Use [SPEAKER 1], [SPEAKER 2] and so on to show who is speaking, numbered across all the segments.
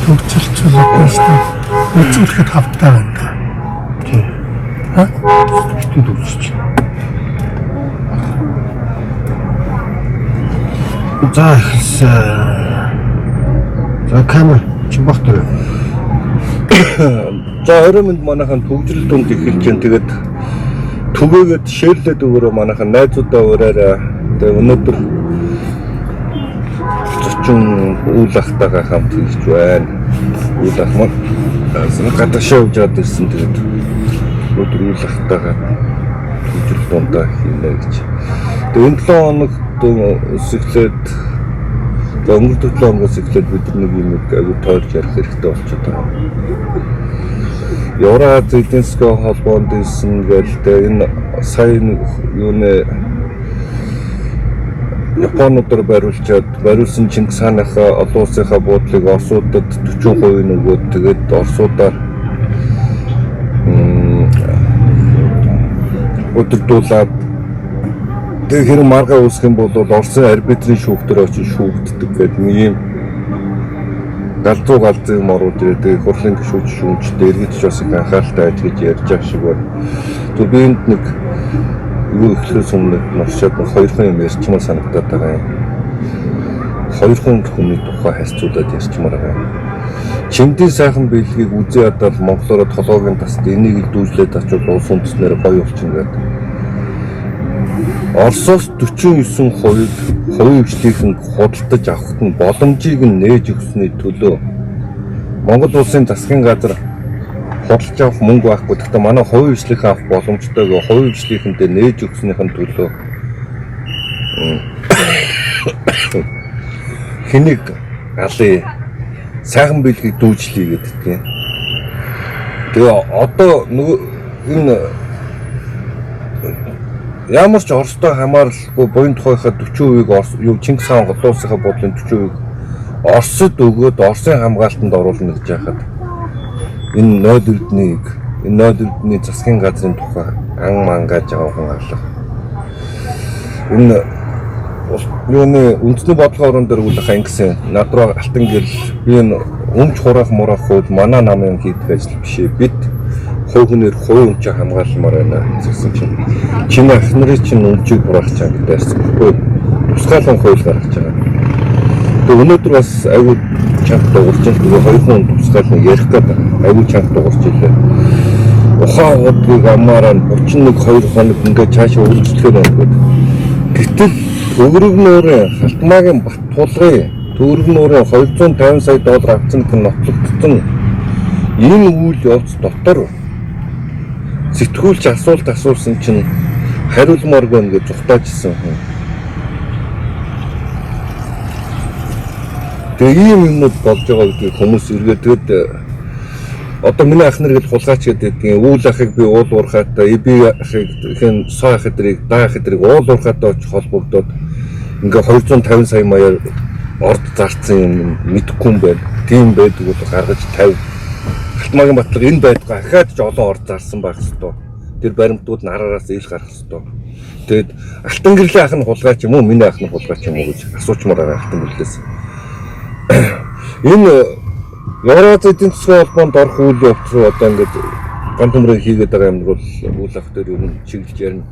[SPEAKER 1] Төвчөлчөлөөс үзүүлэхэд хавтаа байна. Тийм. Ха? Тэд үзчих. За камер чимбахтэр.
[SPEAKER 2] За ороймонд манайхан төгжрөл дунд эхэлж जैन. Тэгээд түгээгээд шеэрлээд өгөрөө манайхан найзуудаа ураараа. Тэгээд өнөөдөр зочин үйл ахтайгаа хамт хийж байна. Үйл ах маань гадаашаа явж аваад ирсэн. Тэгээд өнөөдөр үйл ахтайгаа төгжрөл дундаа хийнэ гэж. Тэгээд энэ 7 хоног сэглээд өнгөрсөн 7 хоногоос эхлээд бид нэг юм аягүй тойрч ярих хэрэгтэй болчиход байгаа. Евразийн эдийн засгийн холбоонд ирсэн гэлтэй энэ сайн юуны Японуудаар бариулсан Чингис хааныхаа олон улсынхаа буудлыг Оросуудад 40% нөгөөд тэгээд Оросуудаар өдөрдүүлээд тэг хэрэг маргаа үүсгэх юм бол Оросын арбитрийн шүүхтэр очиж шүүгддэг гэдэг нэг юм галзуу юм орууд ирээд хурлын гишүүч шүүмжтэй эргэж бас их анхааралтай ажиж ярьж байгаа шиг байна. Тэг би энд нэг юу ихлээс өмнө маршаад 2 хүн юм ярьчмаар санагдаад байгаа юм. 2 хүний тухай харьцуулаад ярьчмаар байгаа юм. Чиндийн сайхан биелгийг үзээ ядаад монголоор толгойн тасд энийг дүүжлээд очвол улс үндэснээр гоё болчихно гэдэг. Оросоос 49% хувийн хвшлийнхэн худалдаж авахт нь боломжийг нээж өгсөний төлөө Монгол улсын засгийн газар худалдаж авах мөнгө байхгүй. Гэхдээ манай хувийн хвшлийнхэн авах боломжтой гэх хувийн хвшлийнхэндээ нээж өгснийхэн төлөө хэнийг алын сайхан биелгийг дүүжлэе гэдэг тийм. Тэгээ одоо нөгөө энэ ямар ч Оростой хамааралгүй буян тухайхаа 40% юу Чингис хаан олон улсынхаа бодлын 40% Оросд өгөөд Оросын хамгаалтанд оруулна гэж яхад энэ 0 эрдний засгийн газрын тухай ан мангааж байгаа хүн алга. Энэ юуны үндэсний бодлогын орон дээр үлдэх ангисэн над руу алтан гэрэл би энэ өмч хураах хууль манай намын хийдэг ажил биш ээ. Бид хувь хүнээр хувь өмч хамгаалмаар байна гэсэн чинь чиний ах нарын чинь өмчийг хураах чанга дээрсэн. Тусгаалan хууль гаргаж байгаа. Тэгээ өнөөдөр бас аюул чанга дуурч байгаа. Тэгээ 2 хүн тусгаалan ярих гэдэг аюул чанга дуурч илээ. Ухаан удгийг амаараа 31-2 хоног ингээд цаашаа үргэлжлэхээр байна гэдэг. Гэтэл төгрөгнөөрийн Халтмаагийн бат тулгын төгрөгнөөрийн $250 сая авсан гэх нотлогдсон энэ үйл явц дотор сэтгүүлч асуулт асуусан чинь хариулмааргүй ингээд зүхтаажсэн хүн. Тэгээ ийм юмнууд болж байгаа гэдгийг хүмүүс эргээд тэгэд одоо миний ах нар гэж хулгайч гэдэг үйл ахыг би уул уурхаатай би ахыг хэн сой ах эдрийг даа ах эдрийг уул уурхаатай оч холбогдоод ингээ 250 сая маяар орд зарцсан юм мэдэхгүй юм байна. Тийм байдаг бол гаргаж 50 Халтмаагийн батлага энэ байдгаа ахаад ч олон орд зарсан байх хэвээр. Тэр баримтууд нараараас ил гарах хэвээр. Тэгэд алтан гэрлийн ах нь хулгайч юм уу миний ах нь хулгайч юм уу гэж асуучмаар байгаа алтан гэрлээс. Энэ Евразийн эдийн засгийн холбоонд орох үйл явц руу одоо ингээд ганц төмрийг хийгээд байгаа юм бол үйл ах дээр юм чиглэж ярина.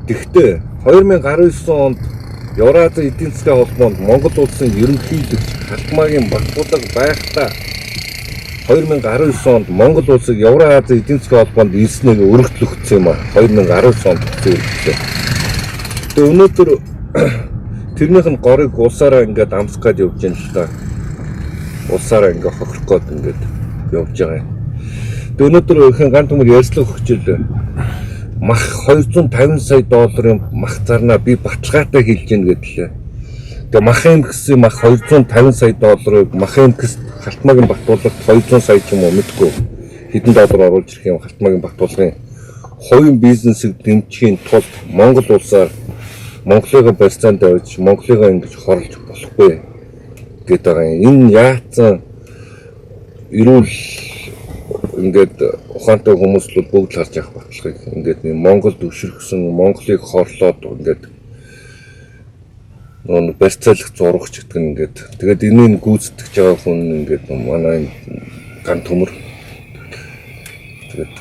[SPEAKER 2] Тэгэхдээ 2019 онд Евразийн эдийн засгийн холбоонд Монгол улсын ерөнхийлөгч Халтмаагийн батлага байхдаа 2019 онд Монгол улсыг Евразийн эдийн засгийн холбоонд ирснийг өргөжлөгдсөн юм а 2019 онд хэлсэн. Тэгээ өнөөдөр тэрнийх нь горыг улсаараа ингээд амсах гэж явж байна л та. Улсаараа ингээд хохирох гээд ингээд явж байгаа юм. Тэгээ өнөөдөр ихэн ганц төмөр ярьцлага өгчлээ. Мах $250 сая мах зарнаа би баталгаатай хэлж гин гэдлээ. Тэгээ махын гэсэн мах $250 сая махын гэс Халтмаагийн Баттуулгад 200 сая ч юм уу мэдгүй хэдэн доллар оруулж ирэх юм Халтмаагийн Баттуулгын хувийн бизнесийг дэмжихийн тулд Монгол улсаар Монголыг барьцаанд тавьж Монголыг ингэж хорлож болохгүй гэдэг байгаа юм. Энэ яатсан эрүүл ингээд ухаантай хүмүүс л бүгд л харж явах баталгааг ингээд Монголд өвшөрсөн Монголыг хорлоод ингээд нөө барьцаалах зурагч гэдэг нь ингээд тэгээд энийг гүйцэтгэж байгаа хүн ингээд манай ган төмөр тэгээд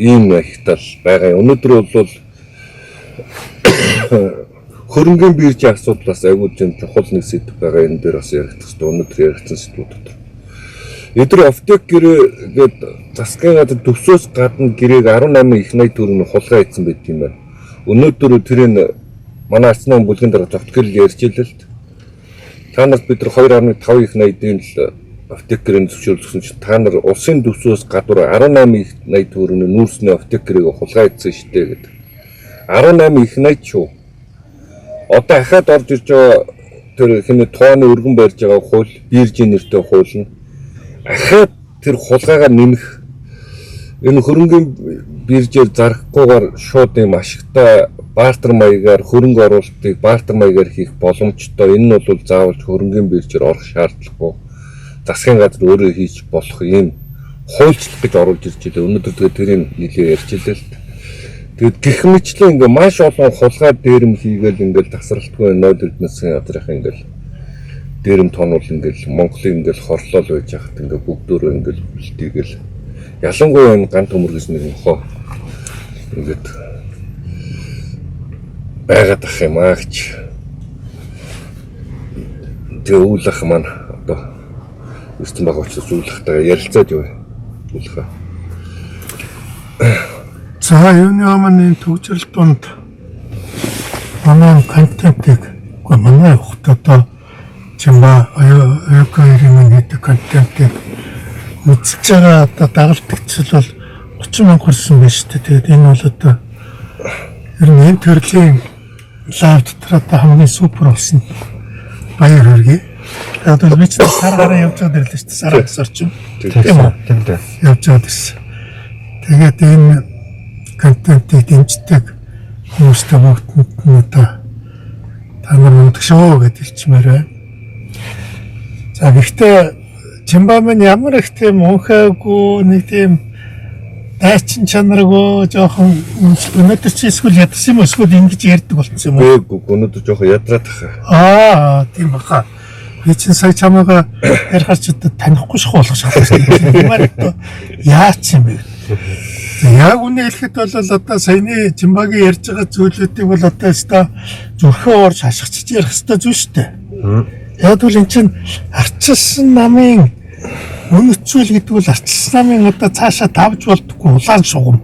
[SPEAKER 2] ийм ихтэл байгаа. Өнөөдөр бол хөрөнгөний биржийн асуудлаас аягүй юм чухал нэг сэдв байгаа. Энэ дээр бас ярих хэрэгтэй. Өнөөдөр яригдсан сэдвүүд дотор. Эдгээр офтек гэрээ гээд засгийн газар төсөөс гадна гэрээг 18 их найт төгрөгийн хулгай хийсэн байт юм байна. Өнөөдөр тэрийг манай арцны бүлгийн дараа зогт гэрэл ярьж илээ л. Та нарт бид нар 2.5 их найдын л офтек гэрээний зөвшөөрлөсөн чинь та нар улсын төсөөс гадуур 18 их найт төгрөгийн нүүрсний офтек гэрээг хулгай хийсэн шүү дээ гэдэг. 18 их найт шүү. Одоо ахаад орж ирж байгаа тэр хэмээ тооны өргөн барьж байгаа хууль, биржийн нэртэй хууль нь ахаад тэр хулгайгаа нэмэх энэ хөрөнгөний биржээр зарахгүйгээр шууд юм ашигтай бартер маягаар хөрөнгө оруулалтыг бартер маягаар хийх боломжтой. Энэ нь бол заавал хөрөнгөний биржээр орох шаардлагагүй. Засгийн газар өөрөө хийж болох юм хуульчлах гэж оруулж ирж байлаа. Өнөөдөр тэгээд тэрийг нэлээд ярьж илээ л. Тэгэд гэх мэтлээ ингээ маш олон хулгай дээрэм хийгээл ингээл тасралтгүй ноёд эрдэнэсийн газрынх ингээл дээрэм тонол ингээл Монголын ингээл хорлол байж хахад ингээ бүгдөө ингээл үлдээгээл ялангуяа энэ ган төмөр гэж нэг хоо ингээд байгаад ах юм аа гэж тэг үйл ах маань одоо эртэн байгаа учраас үйл ахтайгаа ярилцаад юу үйл ах.
[SPEAKER 1] За юуны өмнө төвчрөл донд манай контентыг манай хот одоо чимба аюукаирын нэг контентыг үзэж байгаа одоо дагалдагчл бол 30 мянга хүрсэн байна шүү дээ. Тэгээд энэ бол одоо ер нь энэ төрлийн лайв дотор одоо хамгийн супер болсон баяр хүргэе. Тэгээд би ч сараараа явж байгаа дэрэлж шүү дээ. Сараас орчин. Тийм үү? Явж байгаа дэс. Тэгээд энэ контентыг дэмждэг хүмүүстэй бүгд нь одоо та нар мөнгөшөө гэж хэлчмээр байна. За гэхдээ Чимба минь ямар их тийм унхаагүй нэг тийм дайчин чанаргүй жоохон өнөөдөр чи эсвэл ядарсан юм эсвэл ингэж ярьдаг болсон юм уу?
[SPEAKER 2] Үгүй өнөөдөр жоохон ядраад тахаа.
[SPEAKER 1] Тийм баха. Би чинь сая чамайгаа ярихаар ч одоо танихгүй шахуулах шалтгаан. Ямар одоо яач юм бэ? Яг үнэ хэлэхэд бол одоо саяны Чимбагийн ярьж байгаа зүйлүүдийг бол одоо өстой зүрхөө орж хашгичж ярих хэрэгтэй зүйл шүү дээ. Яг бол эн чинь арчилсан намын үнэцүүл гэдэг бол арчилсан намын одоо цаашаа давж болдоггүй улаан шугам.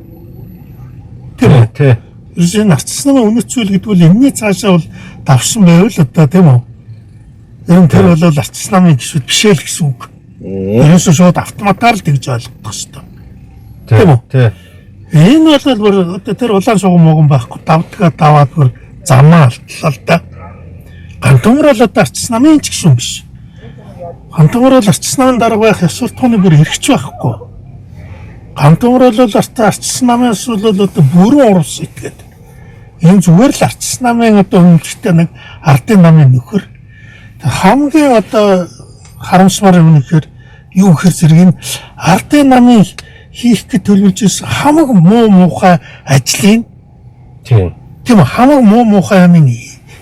[SPEAKER 1] Тийм үү? Тийм. Ерөөсөө арчилсан намын үнэцүүл гэдэг бол энэний цаашаа бол давсан байвал одоо тийм үү? Ер нь тэр бол арчилсан намын гişүүд биш ээ л гэсэн үг. Ерөөсөө шууд автоматар л тэгж ойлгох хэрэгтэй. Тийм үү? Тийм. Энэ бол бүр одоо тэр улаан шугам мууган байхгүй давдгаа даваад бүр замаа алтлаа л да. Гантөмөр бол одоо арчилсан намын ч гişүүн биш. Гантөмөр бол арчилсан намын дарга байх ёсвол тооны бүр хэрэгч байхгүй. Гантөмөр бол арчилсан намын эсвэл бол одоо бүрэн урус итгээд. Энэ зүгээр л арчилсан намын одоо өмнөдтэй нэг ардын намын нөхөр. Хамгийн одоо харамсмаар юм нэхэр юу гэхэр зэрэг энэ ардын намын хийх гэж төлөвлөж ирсэн хамаг муу муухай ажлын тийм хамаг муу муухай юм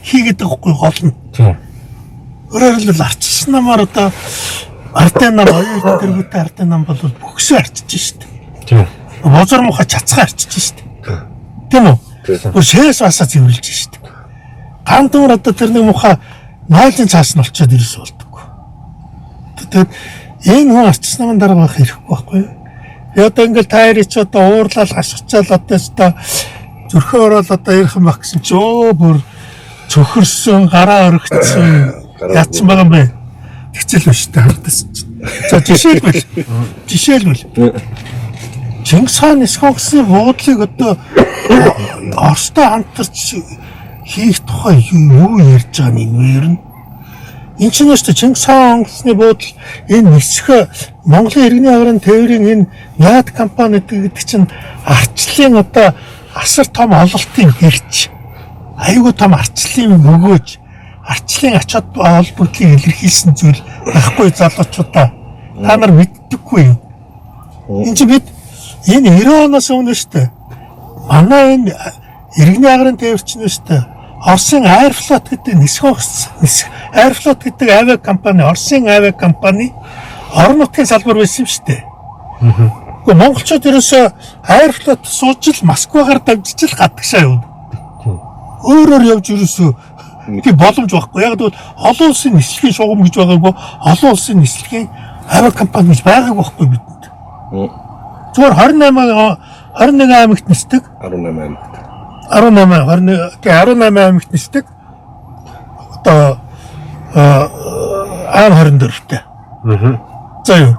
[SPEAKER 1] хийгээд байгаагүй гол нь. Тийм. Өөрөөр хэлбэл арчилсан намаар одоо ардын нам оюун тэргүүтэй ардын нам бол бөхсөө арчиж штэ. Тийм. Бозор муухай чацгаа арчиж штэ. Тийм үү? Бүр шээс басаа зэвэрлж штэ. Гантуур одоо тэр нэг муухай нойлын цаас нь олцоод ирээс болдоггүй. Тэгээд энэ хүн арчилсан намын дарга байх хэрэггүй байхгүй юу? Одоо ингээл тайрч одоо уурлал хашгичаал одоо зүрхөө ороод одоо ярих юм баг гэсэн чи бүр цөхөрсөн гараа өргөцсөн яатсан байгаа юм бэ? Тэгцэл биш та хардсан. За жишээлбэл Чингис хаан Эсхогсны буудлыг одоо Оростой хамтарч хийх тухай юу ярьж байгаа юм ер нь? Энэ ч нэстэ Чингис хаан Онгоцны буудал энэ нисэх Монголын иргэний агрын тээврийн энэ яад компани гэдэг чинь арчлын одоо асар том ололтын хэрч айгүй том арчлын өгөөж арчлын ач холбогдлыг илэрхийлсэн зүйл байхгүй залуучуудаа та нар мэддэггүй юм. Энд чинь бид энэ 90 оноос өмнө шүү дээ. Манай энэ иргэний агрын тээвэрч нь шүү дээ. Оросын Аэрофлот гэдэг Аэрофлот гэдэг авиа компани, Оросын авиа компани орон нутгийн салбар байсан юм шүү дээ. Гэхдээ монголчууд ерөөсөө Аэрофлот сууж л Москвагаар давжиж л гадагшаа явна. Өөрөөр явж ерөөсөө тийм боломж байхгүй. Яг л олон улсын нислэгийн шугам гэж байгаагүй, олон улсын нислэгийн авиа компани гэж байгаагүй байхгүй бидэнд. Зүгээр 21 аймагт нисдэг. 18 аймагт нисдэг. Одоо АН-24-тэй. За юу.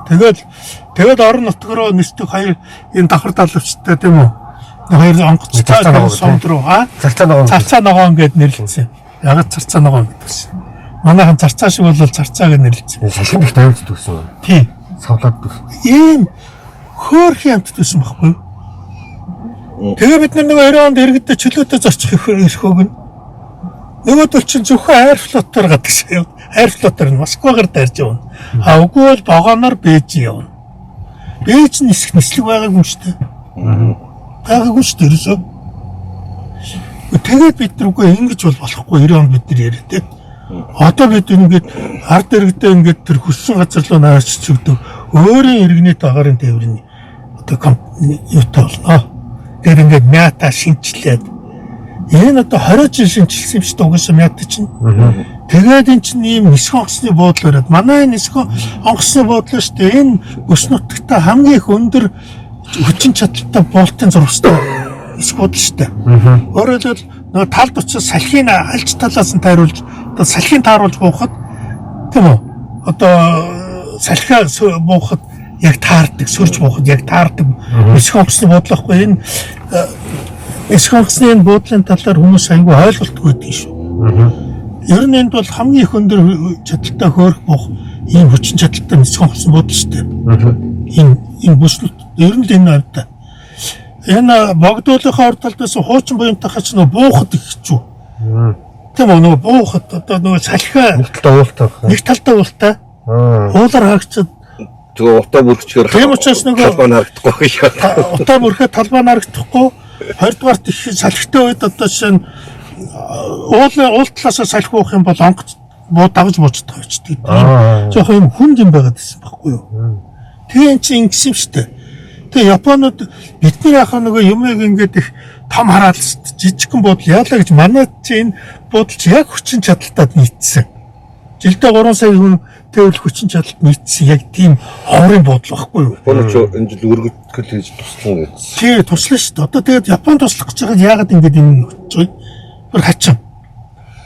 [SPEAKER 1] Тэгээд орон нутгаар нисдэг хоёр энэ давхар далавчтай тийм үү? Хоёр онгоцтой сомд руу царцаа ногоон гэд нэрлэлсэн. Ягаад царцаа ногоон гэдэгсэн. Манайхан царцаа шиг бол царцаа гэж нэрлэлсэн.
[SPEAKER 3] Салхинд их тавьж дүүсэн.
[SPEAKER 1] Тийм.
[SPEAKER 3] Савлаад дүүсэн.
[SPEAKER 1] Ийм хөөрхөн амт дүүсэн байхгүй юу? Тэгээ бид нэг 90 онд иргэдээ чөлөөтэй зорчих ирэх өгнө. Нөгөөдөл чинь зөвхөн Аэрофлотоор гадагшаа явна. Аэрофлотоор нь Москвагаар дайрж явна. Үгүй бол вагоноор Бээж явна. Бээж нисэх нислэг байгаагүй шүү дээ. Байгаагүй шүү дээ ерөөсөө. Тэгээд бид нүгөө ингэж бол болохгүй 90 онд бид нар яриа те. Одоо бид ингээд ард иргэдээ ингээд тэр хүссэн газар руу наачиж өгдөг. Өөрийн иргэний дагаарын тээврийн одоо компани юутай болно. Тэр ингээд мята шинчлээд энэ одоо 20 жил шинжилсэн юм шүү дээ угаасаа мята чинь. Тэгээд эн чинь ийм нисэх онгоцны буудлаар байна. Манай нисэх онгоцны буудлаар шүү дээ энэ өс нутагта хамгийн их өндөр хүчин чадалтай болтын зурвастай нисэх буудлаа шүү дээ. Өөрөөр хэлбэл нөгөө талд учраас салхийг альж талаас нь тайруулж одоо салхийг тааруулж буухад тийм үү? Одоо салхиа буухад яг таардаг, сөрж буухад яг таардаг нисэх онгоцны буудлахгүй энэ нисэх онгоцны энэ буудлын талаар хүмүүс аягүй ойлголтгүй байдаг шүү. Ер нь энд бол хамгийн их өндөр чадалтай хөөрөх буух ийм хүчин чадалтай нисэх онгоцны буудлаа шүү дээ. Энэ бүслүүд ер нь энэ авдаа. Энэ богдуулахын орд талдаас хуучин буянтахаа ч нөө буухад их хэцүү. Тийм үү нөгөө буухад одоо нөгөө салхиа нэг талдаа уултаа. Уулаар хаагчаад
[SPEAKER 2] тэгээ утаа бүрчээр
[SPEAKER 1] тийм учраас нөгөө
[SPEAKER 2] талбай харагдахгүй шүү.
[SPEAKER 1] Утаа бүрхээ талбай харагдахгүй. Хоёрдугаарт их салхитай үед одоо жишээ нь уул талаас салхи уух юм бол онгоц буу дагж буучдаг очдөг. Жоох юм хүнд юм байгаад байсан байхгүй юу? Тэгээ эн чинь ингэсэн шүү дээ. Тэгээ Японууд бидний яхаа нөгөө юмэг ингээд их том хараал жижигхэн буудлын яалаа гэж манай чинь буудлч яг хүчин чадалтад нийцсэн. Жилдээ 3 сая хүн тэвэл хүчин чадалд нийцсэн яг тийм ховрын буудлаа байхгүй юу?
[SPEAKER 2] Японоч энэ жил өргөдгөл хийж туслан гэсэн.
[SPEAKER 1] Тий туслана шүү дээ. Одоо тэгээд Япон туслах гэж байгаа яагаад ингэж юм нөтж бүр хачин.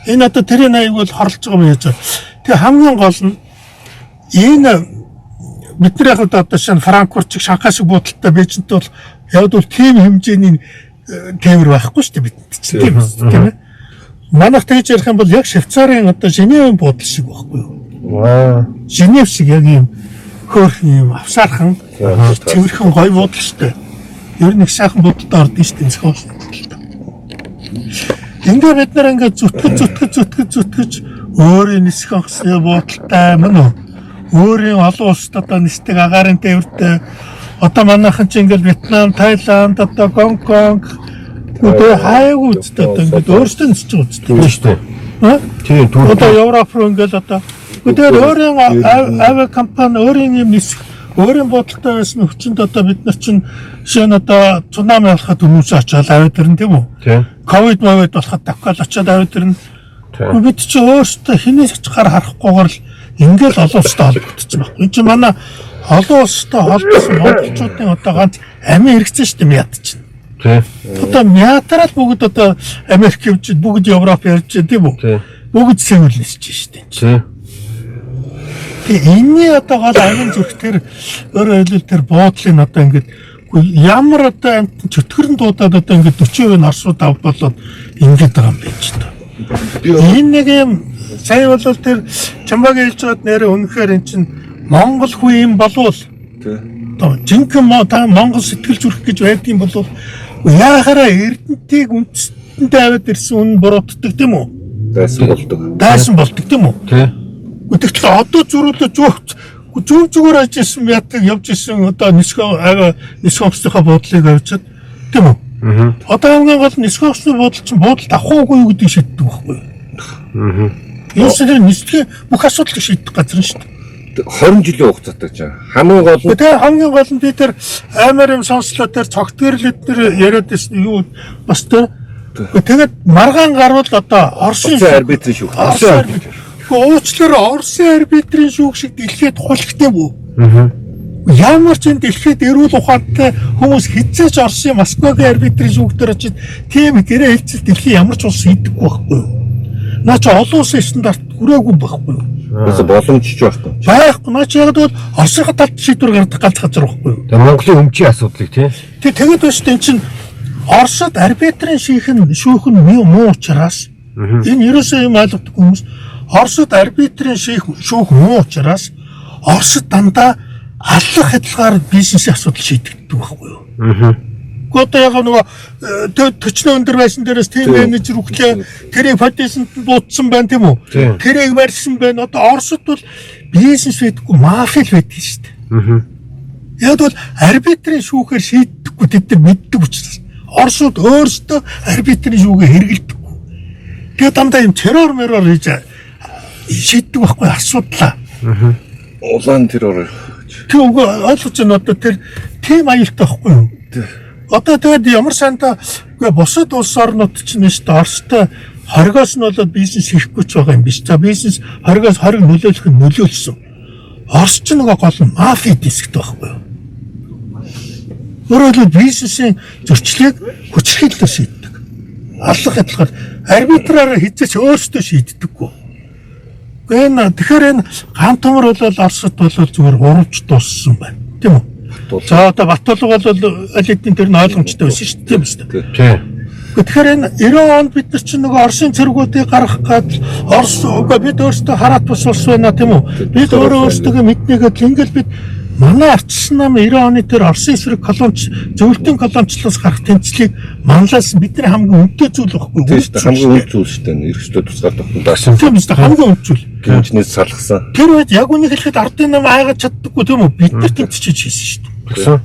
[SPEAKER 1] Энэ одоо тэрийн аяг бол хорлож байгаа юм яаж. Тэгээ хамгийн гол нь энэ бидний яг одоо шин Франкфурт шиг Шанхай шиг буудалтай Бээжинт бол яг бол тийм хэмжээний тээвэр байхгүй шүү дээ бидэнд чинь тийм ээ. Манайх тэгж ярих юм бол яг Швейцарын одоо Женевийн буудал шиг байхгүй юу? Женев шиг яг ийм хөөрхөн ийм авсаархан цэвэрхэн гой буудал шүү дээ. Ер нь их сайхан буудалтай ордон шүү дээ зохиолч. Ингээ бид нар ингээ зүтгэж өөрийн нисэх онгоцны буудалтай мөн үү? Өөрийн олон улсад одоо нисдэг агаарын тээвэртэй одоо манайхан ч ингээл Вьетнам, Таиланд, одоо Гонконг одоо хайгуу үстэй одоо ингээд өөрсдөө нисэж байгаа үстэй
[SPEAKER 3] шүү дээ. Тийм түр.
[SPEAKER 1] Одоо Европ руу ингээл одоо тэгээд өөрийн авиа компани өөрийн юм нисэх өөрийн буудалтай байсан хүчинд одоо бид нар чинь жишээ нь одоо цунами болоход хүмүүс очоод аваад ирнэ тийм үү?
[SPEAKER 3] Тийм.
[SPEAKER 1] Ковид мовид болоход давхад очоод аваад ирнэ. Бид чи өөрсдөө хинээс ч гар харахгүйгээр л ингээл олон улстай холбогдсон байхгүй. Энд чинь манай олон улстай холбосон монголчуудын одоо ганц амин хэрэгцээ шүү дээ мят чинь.
[SPEAKER 3] Тийм.
[SPEAKER 1] Одоо мятарал бүгд одоо Америк явж бүгд Европ явж тийм үү? Бүгд Сеул нисэж шүү дээ.
[SPEAKER 3] Тийм.
[SPEAKER 1] Тэгээ энэний одоо гол агын зүрх тэр өөрөөр хэлбэл тэр буудлын одоо ингээд ямар одоо амт чөтгөрн дуудаад одоо ингээд 40% орсууд авболоод ингээд байгаа юм байна ч та. Энэ нэг юм сая бол тэр Чамбагийн хэлж байгаад нэрээ үнэхээр эн чинь Монгол хүн юм болвол одоо жинхэнэ та Монгол сэтгэл зүрх гэж байдгийн болвол яахаараа Эрдэнтийг үндэстэндээ аваад ирсэн үн буруутдаг тийм үү? Дайсан болдог тийм үү?
[SPEAKER 3] Тийм.
[SPEAKER 1] Гэхдээ одоо зүрүүлээ зөв зүгээр ажижсэн ятдаг явж исэн одоо нисэх онгоцныхоо буудлыг авчиад тийм үү? Одоо хамгийн гол нь эсхэгчний буудал чинь буудал авахгүй юу гэдэг шийддэг байхгүй юу? Юусэн нэстгэ бүх асуудлыг шийдэх газар нь шүү дээ.
[SPEAKER 2] 20 жилийн хугацаатай ч хамгийн гол нь
[SPEAKER 1] тэгээ хамгийн гол нь би тэр амар юм сонслоо тэр цогтгөөрлөд тэр яриад байсан юу бас тэр тэгээд маргаан гарвал одоо Оросын
[SPEAKER 2] арбитрийн шүүх.
[SPEAKER 1] уучлаарай Оросын арбитрийн шүүх шиг дэлхийд хулхтай бүү. Ямар ч энэ дэлхийд эрүүл ухаантай хүмүүс хизээч Оросын Москвагийн арбитрийн шүүх дээр очиж тийм гэрээ хэлцэл дэлхий ямар ч улс хийдэггүй байхгүй юу? Наа чи олон улсын стандарт хүрээгүй байхгүй юу?
[SPEAKER 2] Бас боломж ч байхгүй.
[SPEAKER 1] Байхгүй наа чи яг бол Оросын талд шийдвэр гаргадаг ганц газар байхгүй юу?
[SPEAKER 3] Тэгээ Монголын өмчийн асуудлыг тийм.
[SPEAKER 1] Тэгээд байна шүү дээ чинь Оросд арбитрийн шүүх нь муу учраас энэ ерөөсөө юм ойлгохгүй хүмүүс Оросд арбитрийн шүүх муу учраас Оросд дандаа аллах хадгалгаар бизнесийн асуудал шийдэгддэг байхгүй юу? Одоо яг нөгөө төчнөө өндөр байсан дээрээс тийм менежер өглөө тэрийг продюсент буутсан байна тийм үү? Тэрийг барьсан байна. Одоо Оросд бол бизнес байдаггүй мафия л байдаг шүү дээ. Яг бол арбитрийн шүүхээр шийддэггүй тэд нар мэддэг учраас Оросд өөрсдөө арбитрийн шүүгээ хэрэгэлдэггүй. Тэгээд дандаа юм террор хийж шийддэг байхгүй асуудлаа.
[SPEAKER 2] Улаан террор.
[SPEAKER 1] Тэг үгүй ойлгож байна одоо тэр тийм аюултай байхгүй юу? Одоо тэгээд ямар сандаа үгүй бусад улс орнууд чинь нэшт Оростой хоригоос нь болоод бизнес хийхгүй ч байгаа юм биш. За бизнес хориг нөлөөлөх нь нөлөөлсөн. Орос ч нөгөө гол нь мафия дисгтэй байхгүй юу? Өөрөөр хэлбэл бизнесийн зөрчлийг хүчрхийлэлээр шийддэг. Аллах хадгалгаар арбитраараа хизээч өөрсдөө шийддэггүй. Тэгэхээр энэ ганц төмөр бол Оросд бол зүгээр урвж дууссан байна. Тийм үү? За одоо Батулга бол аль хэдийн тэр нь ойлгомжтой байсан шүү дээ. Тийм үү?
[SPEAKER 3] Тийм.
[SPEAKER 1] Тэгэхээр энэ 90 онд бид нар чинь нөгөө Оросын цэргүүдийг гаргах гад Орос бид өөрсдөө хараат бус улс байна тийм үү? Бид өөрсдөө мэднийгээд ингээл бид манай ардчилсан нам 90 оны тэр Оросын эсрэг зөвлөлтийн колоничлоос гарах тэмцлийг манлайлсан бидний хамгийн үнэтэй зүйл байхгүй.
[SPEAKER 2] Тийм шүү дээ. Хамгийн үнд зүйл шүү дээ. Эрхчлөө тусгаалдаг хүн даасан.
[SPEAKER 1] Тийм шүү дээ. Хамгийн үнд зүйл.
[SPEAKER 2] Гинжнээс салгасан.
[SPEAKER 1] Тэр үед яг үнийг хэлэхэд ардын нам айгаад чаддаггүй тийм үү? Бид нар тэмцэж хийсэн шүү дээ.